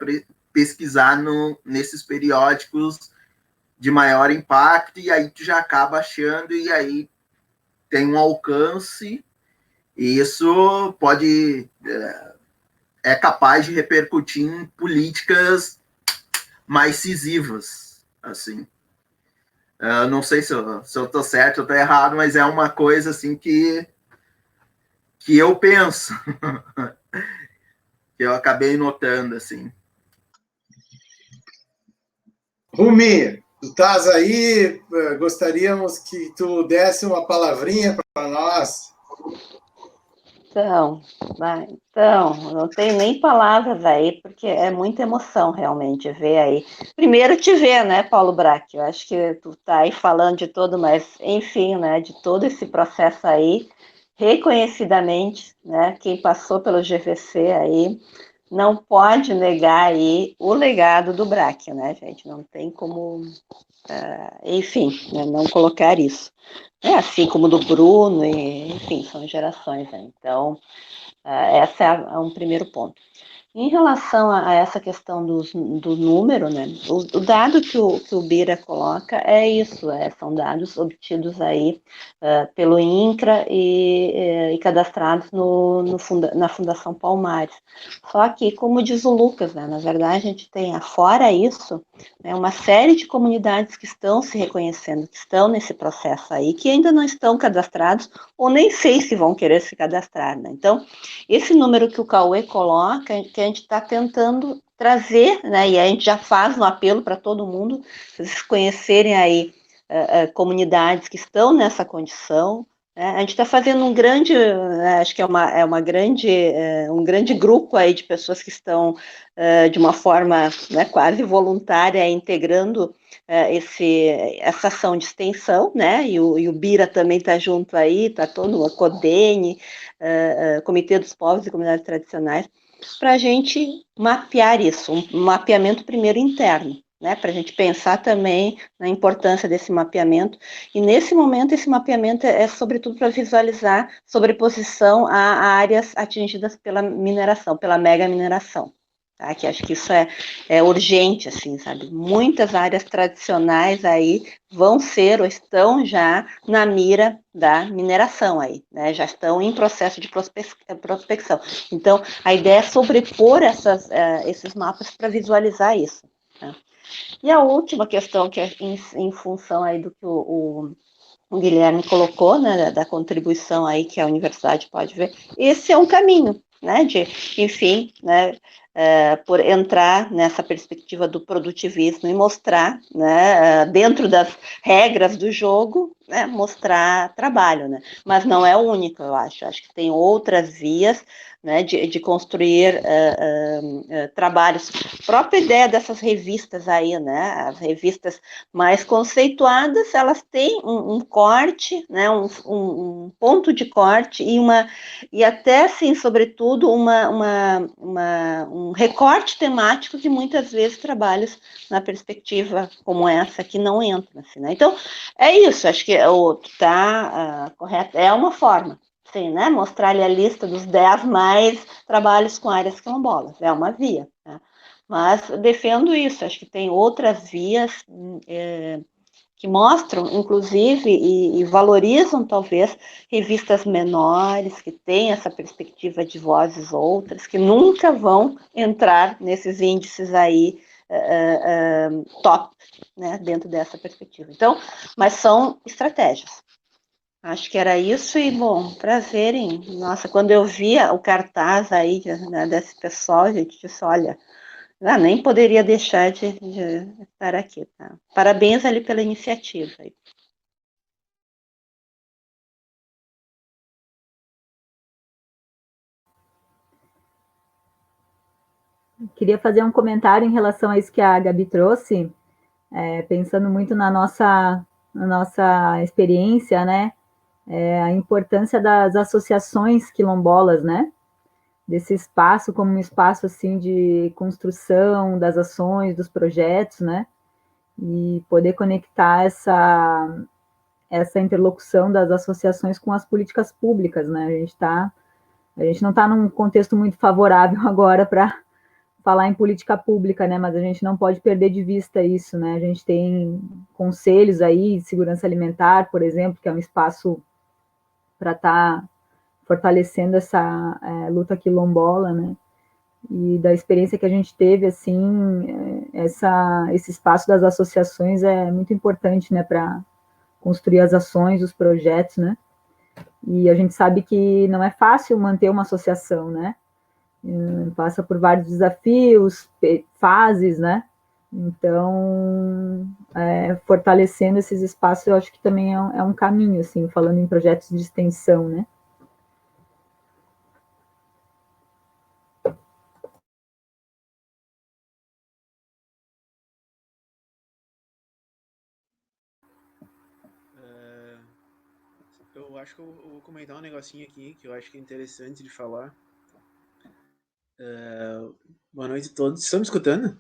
pesquisar nesses periódicos de maior impacto, e aí tu já acaba achando, e aí tem um alcance, e isso é capaz de repercutir em políticas mais cisivas, assim. Eu não sei se eu estou certo ou estou errado, mas é uma coisa assim que eu penso, que eu acabei notando, assim. Rumi, tu estás aí, gostaríamos que tu desse uma palavrinha para nós. Então, não tenho nem palavras aí, porque é muita emoção realmente ver aí. Primeiro te ver, né, Paulo Braque? Eu acho que tu tá aí falando de todo, mas enfim, né, de todo esse processo aí, reconhecidamente, né, quem passou pelo GVC aí, não pode negar aí o legado do Braque, né, gente? Não tem como, enfim, né, não colocar isso. Assim como do Bruno, e, enfim, são gerações, né? Então, esse é um primeiro ponto. Em relação a essa questão do número, né, o dado que o Bira coloca é isso, são dados obtidos aí pelo INCRA e cadastrados na Fundação Palmares. Só que, como diz o Lucas, né, na verdade a gente tem, fora isso, né, uma série de comunidades que estão se reconhecendo, que estão nesse processo aí, que ainda não estão cadastrados, ou nem sei se vão querer se cadastrar, né? Então, esse número que o Cauê coloca, que a gente está tentando trazer, né, e a gente já faz um apelo para todo mundo, vocês conhecerem aí comunidades que estão nessa condição, né? A gente está fazendo um grande, acho que um grande grupo aí de pessoas que estão de uma forma, né, quase voluntária, integrando essa ação de extensão, né, e o Bira também está junto aí, está todo o CODENE, Comitê dos Povos e Comunidades Tradicionais, para a gente mapear isso, um mapeamento primeiro interno, né, para a gente pensar também na importância desse mapeamento, e nesse momento esse mapeamento é sobretudo para visualizar sobreposição a áreas atingidas pela mineração, pela mega mineração. Tá, que acho que isso é urgente, assim, sabe? Muitas áreas tradicionais aí vão ser ou estão já na mira da mineração aí, né? Já estão em processo de prospecção. Então, a ideia é sobrepor esses mapas para visualizar isso. Tá? E a última questão, que é em função aí do que o Guilherme colocou, né, da contribuição aí que a universidade pode ver, esse é um caminho, né, enfim, né, por entrar nessa perspectiva do produtivismo e mostrar, né, dentro das regras do jogo, né, mostrar trabalho, né, mas não é o único, eu acho que tem outras vias, né, de construir trabalhos. A própria ideia dessas revistas aí, né, as revistas mais conceituadas, elas têm um corte, né, um ponto de corte e até, assim, sobretudo, um recorte temático que muitas vezes trabalhos na perspectiva como essa aqui não entram, assim, né? Então, é isso, acho que está correto, é uma forma. Sim, né? Mostrar ali a lista dos 10 mais trabalhos com áreas quilombolas. É uma via. Né? Mas defendo isso. Acho que tem outras vias que mostram, inclusive, e valorizam, talvez, revistas menores, que têm essa perspectiva de vozes outras, que nunca vão entrar nesses índices aí top, né, dentro dessa perspectiva. Então, mas são estratégias. Acho que era isso e, bom, prazerem. Nossa, quando eu via o cartaz aí, né, desse pessoal, gente, disse, olha, nem poderia deixar de estar aqui, tá? Parabéns ali pela iniciativa. Queria fazer um comentário em relação a isso que a Gabi trouxe, pensando muito na nossa experiência, né? A importância das associações quilombolas, né? Desse espaço como um espaço assim de construção das ações, dos projetos, né? E poder conectar essa interlocução das associações com as políticas públicas, né? A gente não está num contexto muito favorável agora para falar em política pública, né? Mas a gente não pode perder de vista isso, né? A gente tem conselhos aí de segurança alimentar, por exemplo, que é um espaço para estar fortalecendo essa luta quilombola, né? E da experiência que a gente teve, assim, esse espaço das associações é muito importante, né, para construir as ações, os projetos, né? E a gente sabe que não é fácil manter uma associação, né? Passa por vários desafios, fases, né? Então, fortalecendo esses espaços, eu acho que também é um caminho, assim, falando em projetos de extensão, né? Eu acho que eu vou comentar um negocinho aqui que eu acho que é interessante de falar. Boa noite a todos. Estão me escutando?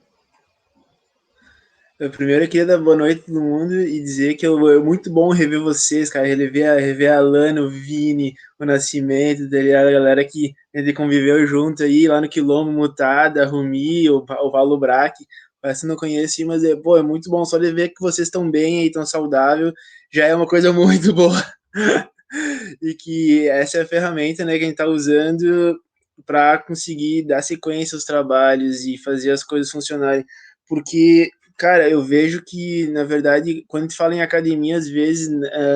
Primeiro eu queria dar boa noite a todo mundo e dizer que é muito bom rever vocês, cara. Rever a Lana, o Vini, o Nascimento, a galera que a gente conviveu junto aí lá no Quilombo, Mutada, a Rumi, o Paulo Braque. Parece que não conheci, mas é muito bom só de ver que vocês estão bem aí, tão saudável. Já é uma coisa muito boa. E que essa é a ferramenta, né, que a gente está usando para conseguir dar sequência aos trabalhos e fazer as coisas funcionarem. Porque, cara, eu vejo que, na verdade, quando a gente fala em academia, às vezes,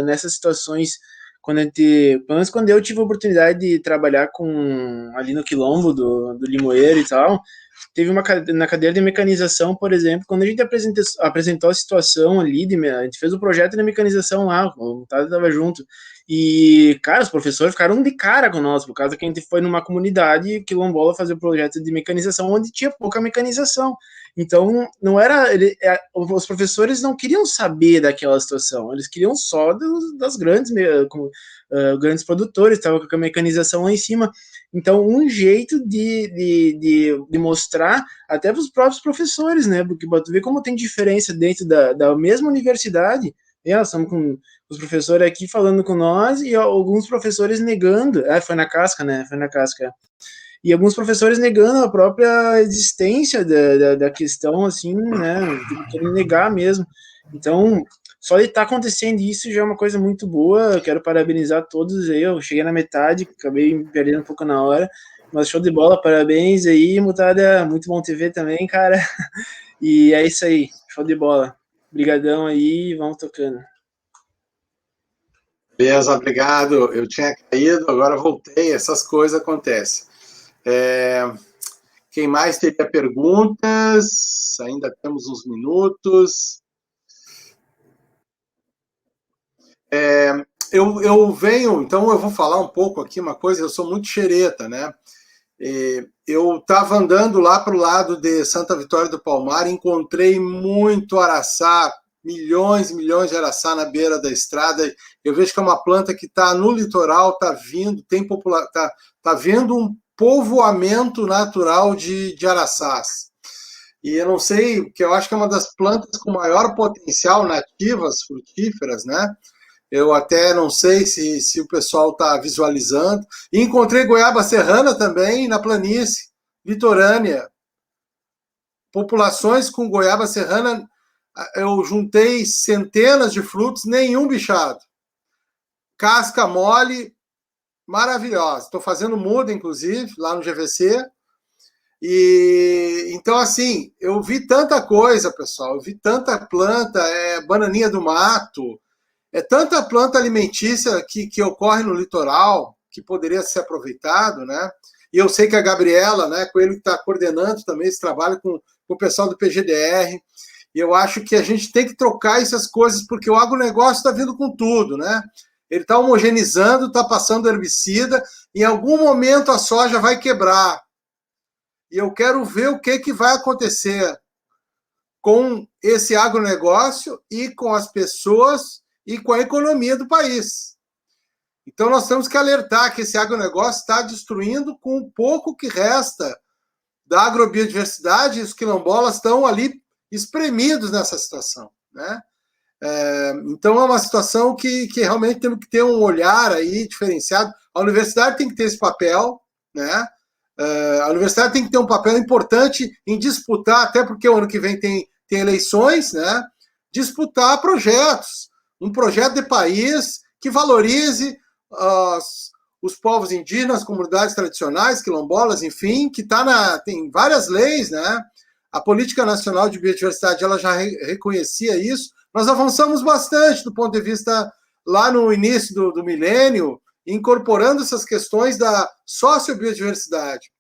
nessas situações, pelo menos quando eu tive a oportunidade de trabalhar ali no Quilombo do Limoeiro e tal, teve na cadeira de mecanização, por exemplo, quando a gente apresentou a situação ali, a gente fez o projeto de mecanização lá, o Tado estava junto, e, cara, os professores ficaram de cara com nós, por causa que a gente foi numa comunidade quilombola fazer o projeto de mecanização, onde tinha pouca mecanização. Então, não era. Os professores não queriam saber daquela situação, eles queriam só das grandes, grandes produtores, estava com a mecanização lá em cima. Então, um jeito de mostrar até para os próprios professores, né? Porque tu vê como tem diferença dentro da mesma universidade. Nós estamos com os professores aqui falando com nós e alguns professores negando. Foi na casca, né? Foi na casca. E alguns professores negando a própria existência da questão, assim, né? Querendo negar mesmo. Então, só de estar acontecendo isso já é uma coisa muito boa. Eu quero parabenizar todos aí. Eu cheguei na metade, acabei me perdendo um pouco na hora. Mas show de bola, parabéns aí, Mutada. Muito bom te ver também, cara. E é isso aí, show de bola. Obrigadão aí, vamos tocando. Beleza, obrigado. Eu tinha caído, agora voltei. Essas coisas acontecem. Quem mais teria perguntas? Ainda temos uns minutos. Eu venho, então eu vou falar um pouco aqui uma coisa. Eu sou muito xereta, né? Eu estava andando lá para o lado de Santa Vitória do Palmar, encontrei muito araçá, milhões e milhões de araçá na beira da estrada. Eu vejo que é uma planta que está no litoral, está vindo, tá vendo um povoamento natural de araçás. E eu não sei, porque eu acho que é uma das plantas com maior potencial nativas, frutíferas, né? Eu até não sei se o pessoal está visualizando. E encontrei goiaba serrana também na planície litorânea. Populações com goiaba serrana eu juntei centenas de frutos, nenhum bichado. Casca mole, maravilhosa. Estou fazendo muda, inclusive, lá no GVC. E então, assim, eu vi tanta coisa, pessoal. Eu vi tanta planta, bananinha do mato, tanta planta alimentícia que ocorre no litoral, que poderia ser aproveitado, né? E eu sei que a Gabriela, né, Coelho, que está coordenando também esse trabalho com o pessoal do PGDR, e eu acho que a gente tem que trocar essas coisas, porque o agronegócio está vindo com tudo, né? Ele está homogeneizando, está passando herbicida, em algum momento a soja vai quebrar. E eu quero ver o que vai acontecer com esse agronegócio e com as pessoas e com a economia do país. Então nós temos que alertar que esse agronegócio está destruindo com o pouco que resta da agrobiodiversidade, e os quilombolas estão ali espremidos nessa situação, né? Então é uma situação que realmente temos que ter um olhar aí diferenciado. A universidade tem que ter esse papel, né? A universidade tem que ter um papel importante em disputar, até porque o ano que vem tem eleições, né? Disputar projetos, um projeto de país que valorize os povos indígenas, comunidades tradicionais, quilombolas, enfim, que tem várias leis, né? A Política Nacional de Biodiversidade ela já reconhecia isso. Nós avançamos bastante do ponto de vista lá no início do milênio, incorporando essas questões da sociobiodiversidade.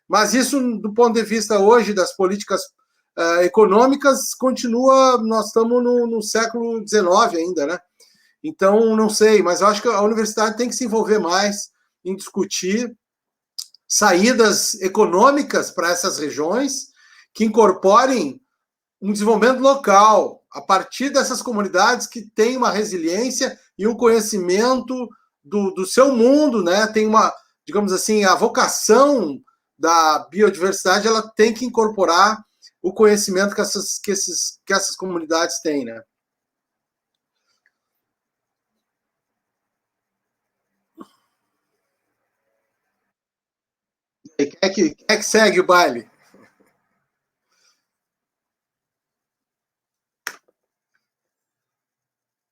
Mas isso, do ponto de vista hoje das políticas econômicas, continua, nós estamos no século XIX ainda, né? Então, não sei, mas eu acho que a universidade tem que se envolver mais em discutir saídas econômicas para essas regiões que incorporem um desenvolvimento local, a partir dessas comunidades que têm uma resiliência e um conhecimento do seu mundo, né? Tem uma, digamos assim, a vocação da biodiversidade, ela tem que incorporar o conhecimento que essas comunidades têm, né? Quem é que segue o baile?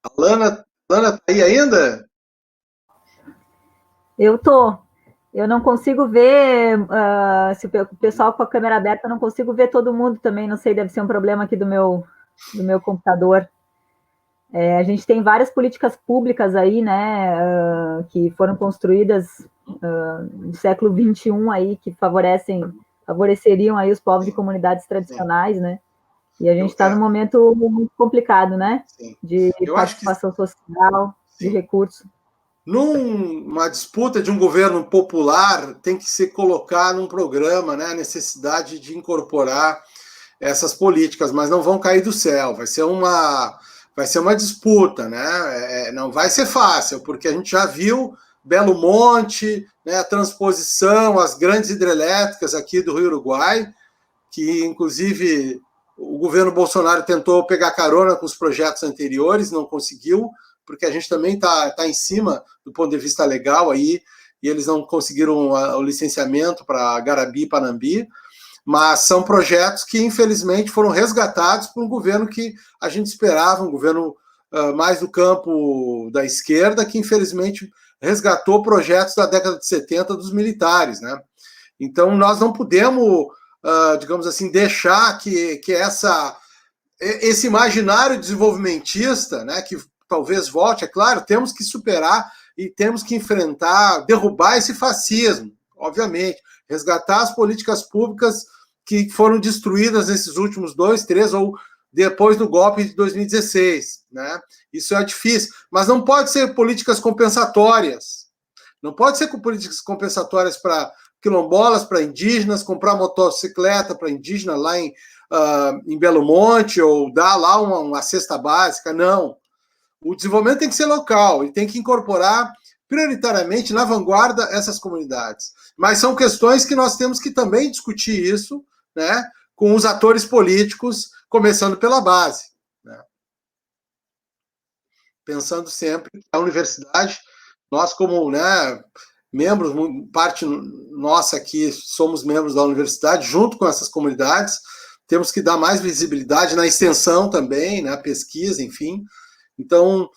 A Lana tá aí ainda? Eu tô. Eu não consigo ver, se o pessoal com a câmera aberta, eu não consigo ver todo mundo também, não sei, deve ser um problema aqui do meu computador. A gente tem várias políticas públicas aí, né, que foram construídas no século XXI aí, que favoreceriam aí os povos e comunidades tradicionais, né, e a gente está num momento muito complicado, né, de participação social, de recursos. Numa disputa de um governo popular, tem que se colocar num programa, né, a necessidade de incorporar essas políticas, mas não vão cair do céu, vai ser uma disputa, né? Não vai ser fácil, porque a gente já viu Belo Monte, né, a transposição, as grandes hidrelétricas aqui do Rio Uruguai, que inclusive o governo Bolsonaro tentou pegar carona com os projetos anteriores, não conseguiu, porque a gente também está em cima do ponto de vista legal aí, e eles não conseguiram o licenciamento para Garabi e Panambi, mas são projetos que, infelizmente, foram resgatados por um governo que a gente esperava, um governo mais do campo da esquerda, que, infelizmente, resgatou projetos da década de 70 dos militares, né? Então, nós não podemos, digamos assim, deixar que esse imaginário desenvolvimentista, né, que talvez volte, é claro, temos que superar e temos que enfrentar, derrubar esse fascismo, obviamente, resgatar as políticas públicas que foram destruídas nesses últimos 2, 3 ou depois do golpe de 2016, né? Isso é difícil, mas não pode ser políticas compensatórias. Não pode ser com políticas compensatórias para quilombolas, para indígenas, comprar motocicleta para indígena lá em Belo Monte ou dar lá uma cesta básica, não. O desenvolvimento tem que ser local e tem que incorporar prioritariamente na vanguarda essas comunidades. Mas são questões que nós temos que também discutir isso, né, com os atores políticos, começando pela base, né? Pensando sempre que a universidade, nós como, né, membros, parte nossa aqui, somos membros da universidade, junto com essas comunidades, temos que dar mais visibilidade na extensão também, na pesquisa, enfim. Então,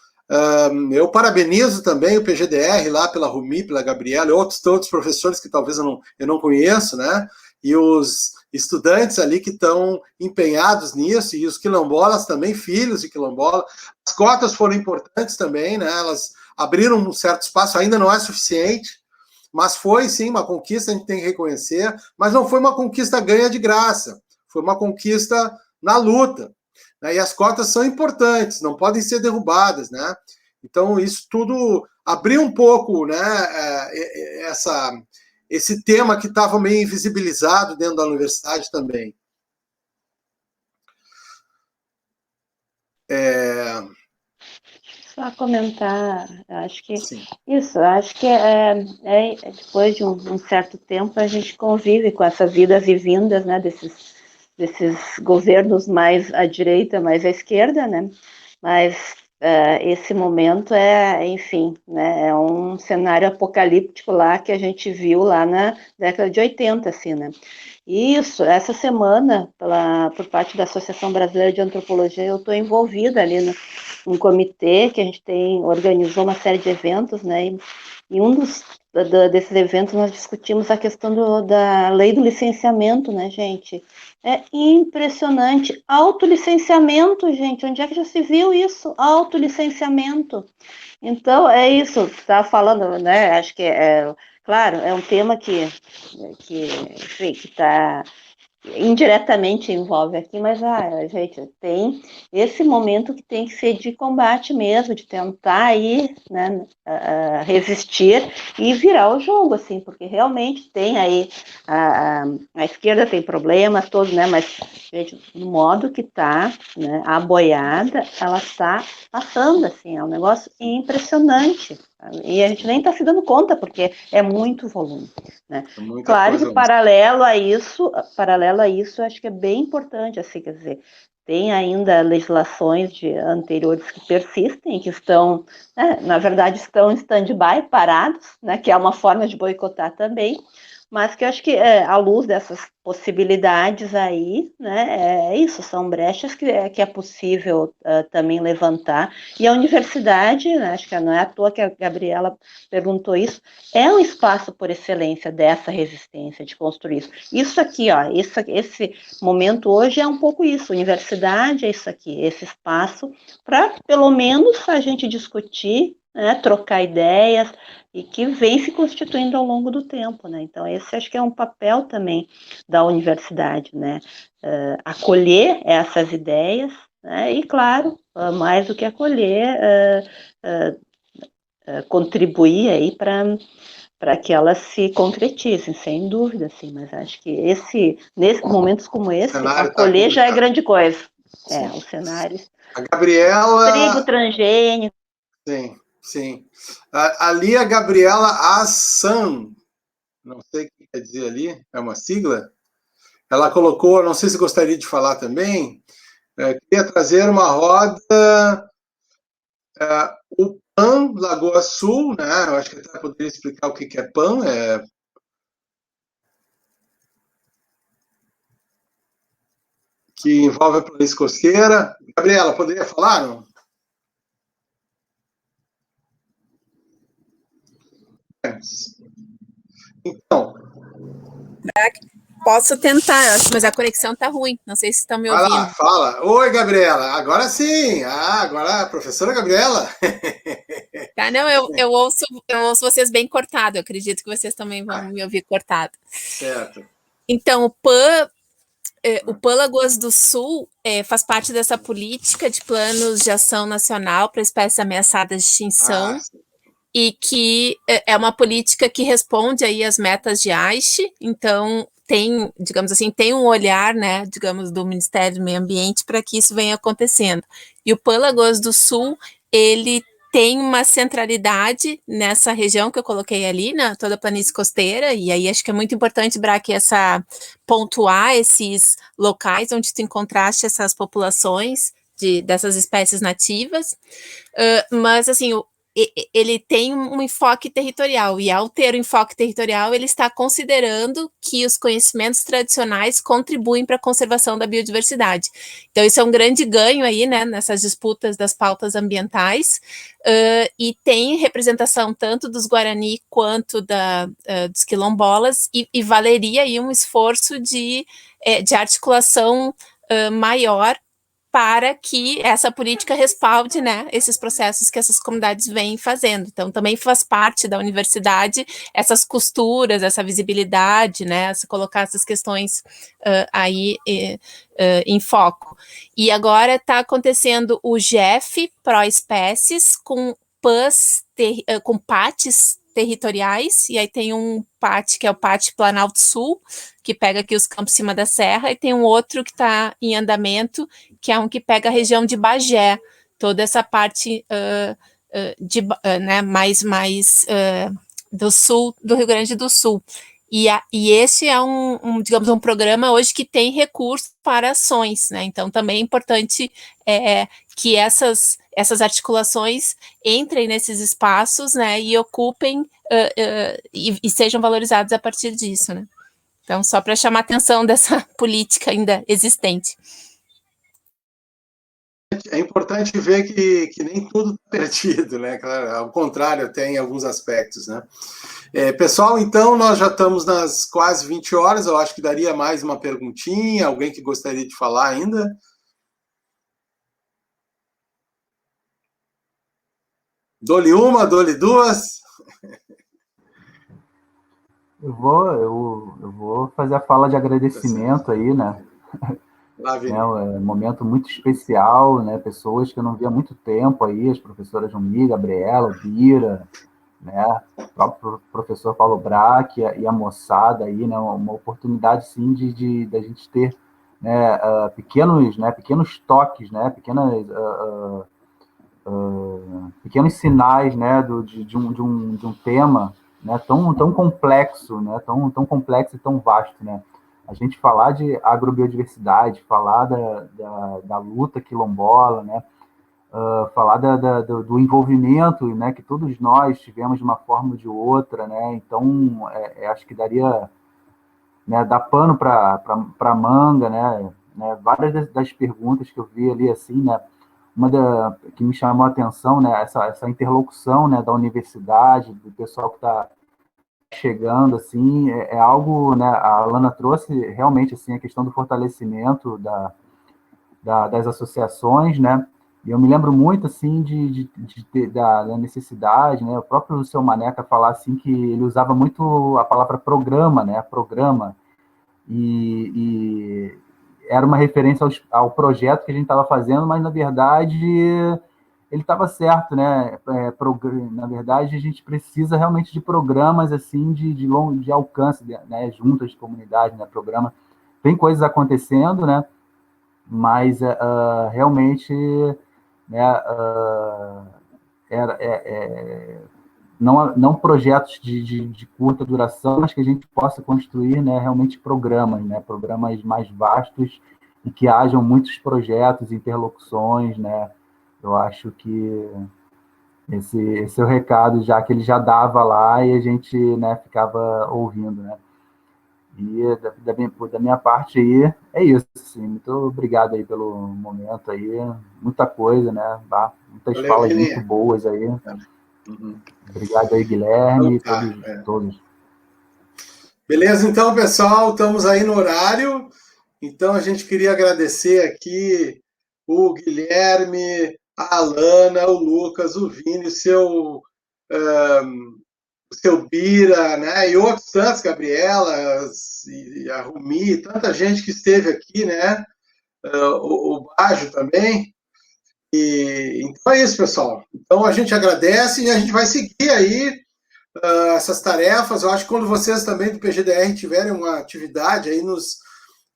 eu parabenizo também o PGDR lá pela Rumi, pela Gabriela, e outros professores que talvez eu não conheço, né? E os estudantes ali que estão empenhados nisso, e os quilombolas também, filhos de quilombola. As cotas foram importantes também, né? Elas abriram um certo espaço, ainda não é suficiente, mas foi sim uma conquista, a gente tem que reconhecer, mas não foi uma conquista ganha de graça, foi uma conquista na luta, né? E as cotas são importantes, não podem ser derrubadas, né? Então isso tudo abriu um pouco, né, esse tema que estava meio invisibilizado dentro da universidade também. Só comentar, acho que Sim. isso, acho que depois de um certo tempo a gente convive com essas idas e vindas, né, desses governos mais à direita, mais à esquerda, né, mas esse momento enfim, né, é um cenário apocalíptico lá que a gente viu lá na década de 80, assim, né. Isso, essa semana, por parte da Associação Brasileira de Antropologia, eu estou envolvida ali num comitê que a gente organizou uma série de eventos, né, e um desses eventos nós discutimos a questão da lei do licenciamento, né, gente? É impressionante. Autolicenciamento, gente, onde é que já se viu isso? Autolicenciamento. Então, é isso que estava falando, né? Acho que claro, é um tema que está indiretamente envolve aqui, mas gente, tem esse momento que tem que ser de combate mesmo, de tentar aí, né, resistir e virar o jogo, assim, porque realmente tem aí a esquerda tem problemas todos, né, mas gente, no modo que está, né, a boiada, ela está passando, assim, é um negócio impressionante, e a gente nem está se dando conta, porque é muito volume, né? Claro que paralelo a isso, acho que é bem importante, assim, quer dizer, tem ainda legislações anteriores que persistem, que estão, né, na verdade, estão em stand-by, parados, né, que é uma forma de boicotar também, mas que eu acho que à luz dessas possibilidades aí, né, isso, são brechas que é possível também levantar, e a universidade, né, acho que não é à toa que a Gabriela perguntou isso, é um espaço por excelência dessa resistência, de construir isso. Isso aqui, esse momento hoje é um pouco isso, universidade é isso aqui, esse espaço para, pelo menos, a gente discutir, né, trocar ideias, e que vem se constituindo ao longo do tempo, né? Então, esse acho que é um papel também da universidade, né? Acolher essas ideias, né? E, claro, mais do que acolher, contribuir aí para que elas se concretizem, sem dúvida, assim, mas acho que nesses momentos como esse, acolher já é grande coisa. Sim. O cenário. A Gabriela... Trigo transgênico. Sim, sim. Ali a Gabriela Assan, não sei o que quer dizer ali, é uma sigla, ela colocou, não sei se gostaria de falar também, queria trazer uma roda, o PAN Lagoa Sul, né? Eu acho que até poderia explicar o que é PAN, que envolve a planície costeira. Gabriela, poderia falar, não? Então. Posso tentar, mas a conexão tá ruim. Não sei se estão me ouvindo. Vai lá, fala. Oi, Gabriela. Agora sim. Agora a professora Gabriela. Tá, não, eu ouço vocês bem cortado. Eu acredito que vocês também vão me ouvir cortado. Certo. Então, o PAN Lagoas do Sul faz parte dessa política de planos de ação nacional para espécies ameaçadas de extinção, e que é uma política que responde aí às metas de Aichi, então tem, digamos assim, tem um olhar, né, digamos, do Ministério do Meio Ambiente para que isso venha acontecendo. E o PAN Lagoas do Sul, ele tem uma centralidade nessa região que eu coloquei ali, toda a planície costeira, e aí acho que é muito importante, Braque, pontuar esses locais onde tu encontraste essas populações dessas espécies nativas, mas assim, ele tem um enfoque territorial, e ao ter um enfoque territorial, ele está considerando que os conhecimentos tradicionais contribuem para a conservação da biodiversidade. Então, isso é um grande ganho aí, né, nessas disputas das pautas ambientais, e tem representação tanto dos Guarani quanto dos quilombolas, e valeria aí um esforço de articulação maior para que essa política respalde, né, esses processos que essas comunidades vêm fazendo. Então, também faz parte da universidade essas costuras, essa visibilidade, né, colocar essas questões aí em foco. E agora está acontecendo o GEF Proespécies com com PATs territoriais, e aí tem um PAT, que é o PAT Planalto Sul, que pega aqui os campos em cima da serra, e tem um outro que está em andamento, que é um que pega a região de Bagé, toda essa parte né, mais do sul, do Rio Grande do Sul. E esse é digamos, um programa hoje que tem recursos para ações, né? Então, também é importante que essas articulações entrem nesses espaços, né, e ocupem e sejam valorizados a partir disso, né? Então, só para chamar a atenção dessa política ainda existente. É importante ver que nem tudo está perdido, né? Ao contrário, tem alguns aspectos, né? Pessoal, então, nós já estamos nas quase 20 horas, eu acho que daria mais uma perguntinha, alguém que gostaria de falar ainda? Dou-lhe uma, dou-lhe duas? Eu vou fazer a fala de agradecimento aí, né? É um momento muito especial, né? Pessoas que eu não via há muito tempo aí, as professoras Jumi, Gabriela, Bira, né? O próprio professor Paulo Brack e a moçada aí, né? Uma oportunidade, sim, de a gente ter, né, pequenos toques, né? Pequenos sinais, né? De um tema, né? Tão complexo, né? Tão complexo e tão vasto, né? A gente falar de agrobiodiversidade, falar da luta quilombola, né? Falar do envolvimento, né, que todos nós tivemos de uma forma ou de outra, né? Então, acho que daria, né, dar pano para manga, né? Várias das perguntas que eu vi ali, assim, né? Que me chamou a atenção, né? Essa interlocução, né, da universidade, do pessoal que está chegando, assim, é algo, né? A Alana trouxe realmente, assim, a questão do fortalecimento das associações, né? E eu me lembro muito, assim, da necessidade, né? O próprio seu Maneca falar, assim, que ele usava muito a palavra programa, né? Programa. E era uma referência ao projeto que a gente estava fazendo, mas, na verdade, ele estava certo, né? Na verdade, a gente precisa realmente de programas, assim, de alcance, né? Junto às comunidades, né? Programa. Tem coisas acontecendo, né? Mas realmente, né, não projetos de curta duração, mas que a gente possa construir, né, realmente programas, né, programas mais vastos e que hajam muitos projetos, interlocuções, né. Eu acho que esse é o recado, já que ele já dava lá e a gente, né, ficava ouvindo, né. E da minha parte aí, é isso, assim, muito obrigado aí pelo momento aí, muita coisa, né, muitas Valeu, falas Vininha. muito boas aí. Uhum. Obrigado aí, Guilherme, todos. Beleza, então, pessoal, estamos aí no horário, então a gente queria agradecer aqui o Guilherme, a Alana, o Lucas, o Vini, o seu Bira, né, e outros tantos, Gabriela, e a Rumi, tanta gente que esteve aqui, né, o Bajo também. Então é isso, pessoal. Então a gente agradece e a gente vai seguir aí essas tarefas. Eu acho que quando vocês também do PGDR tiverem uma atividade aí, nos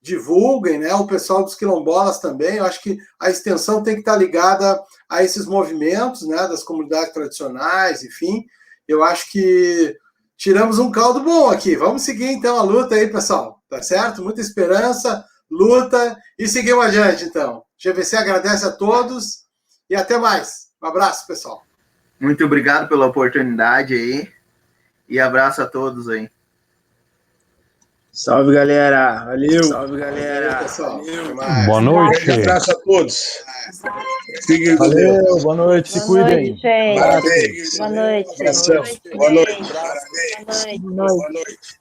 divulguem, né, o pessoal dos quilombolas também. Eu acho que a extensão tem que estar ligada a esses movimentos, né, das comunidades tradicionais, enfim. Eu acho que tiramos um caldo bom aqui. Vamos seguir, então, a luta aí, pessoal. Tá certo? Muita esperança, luta e seguimos adiante, então. GVC agradece a todos e até mais. Um abraço, pessoal. Muito obrigado pela oportunidade aí. E abraço a todos aí. Salve, galera. Valeu. Salve, galera. Pessoal. Boa noite. Um abraço a todos. Fiquem com Valeu, Deus. boa noite, se cuidem. Gente. Parabéns. Boa noite. Abração. Boa noite. Boa noite. Boa noite.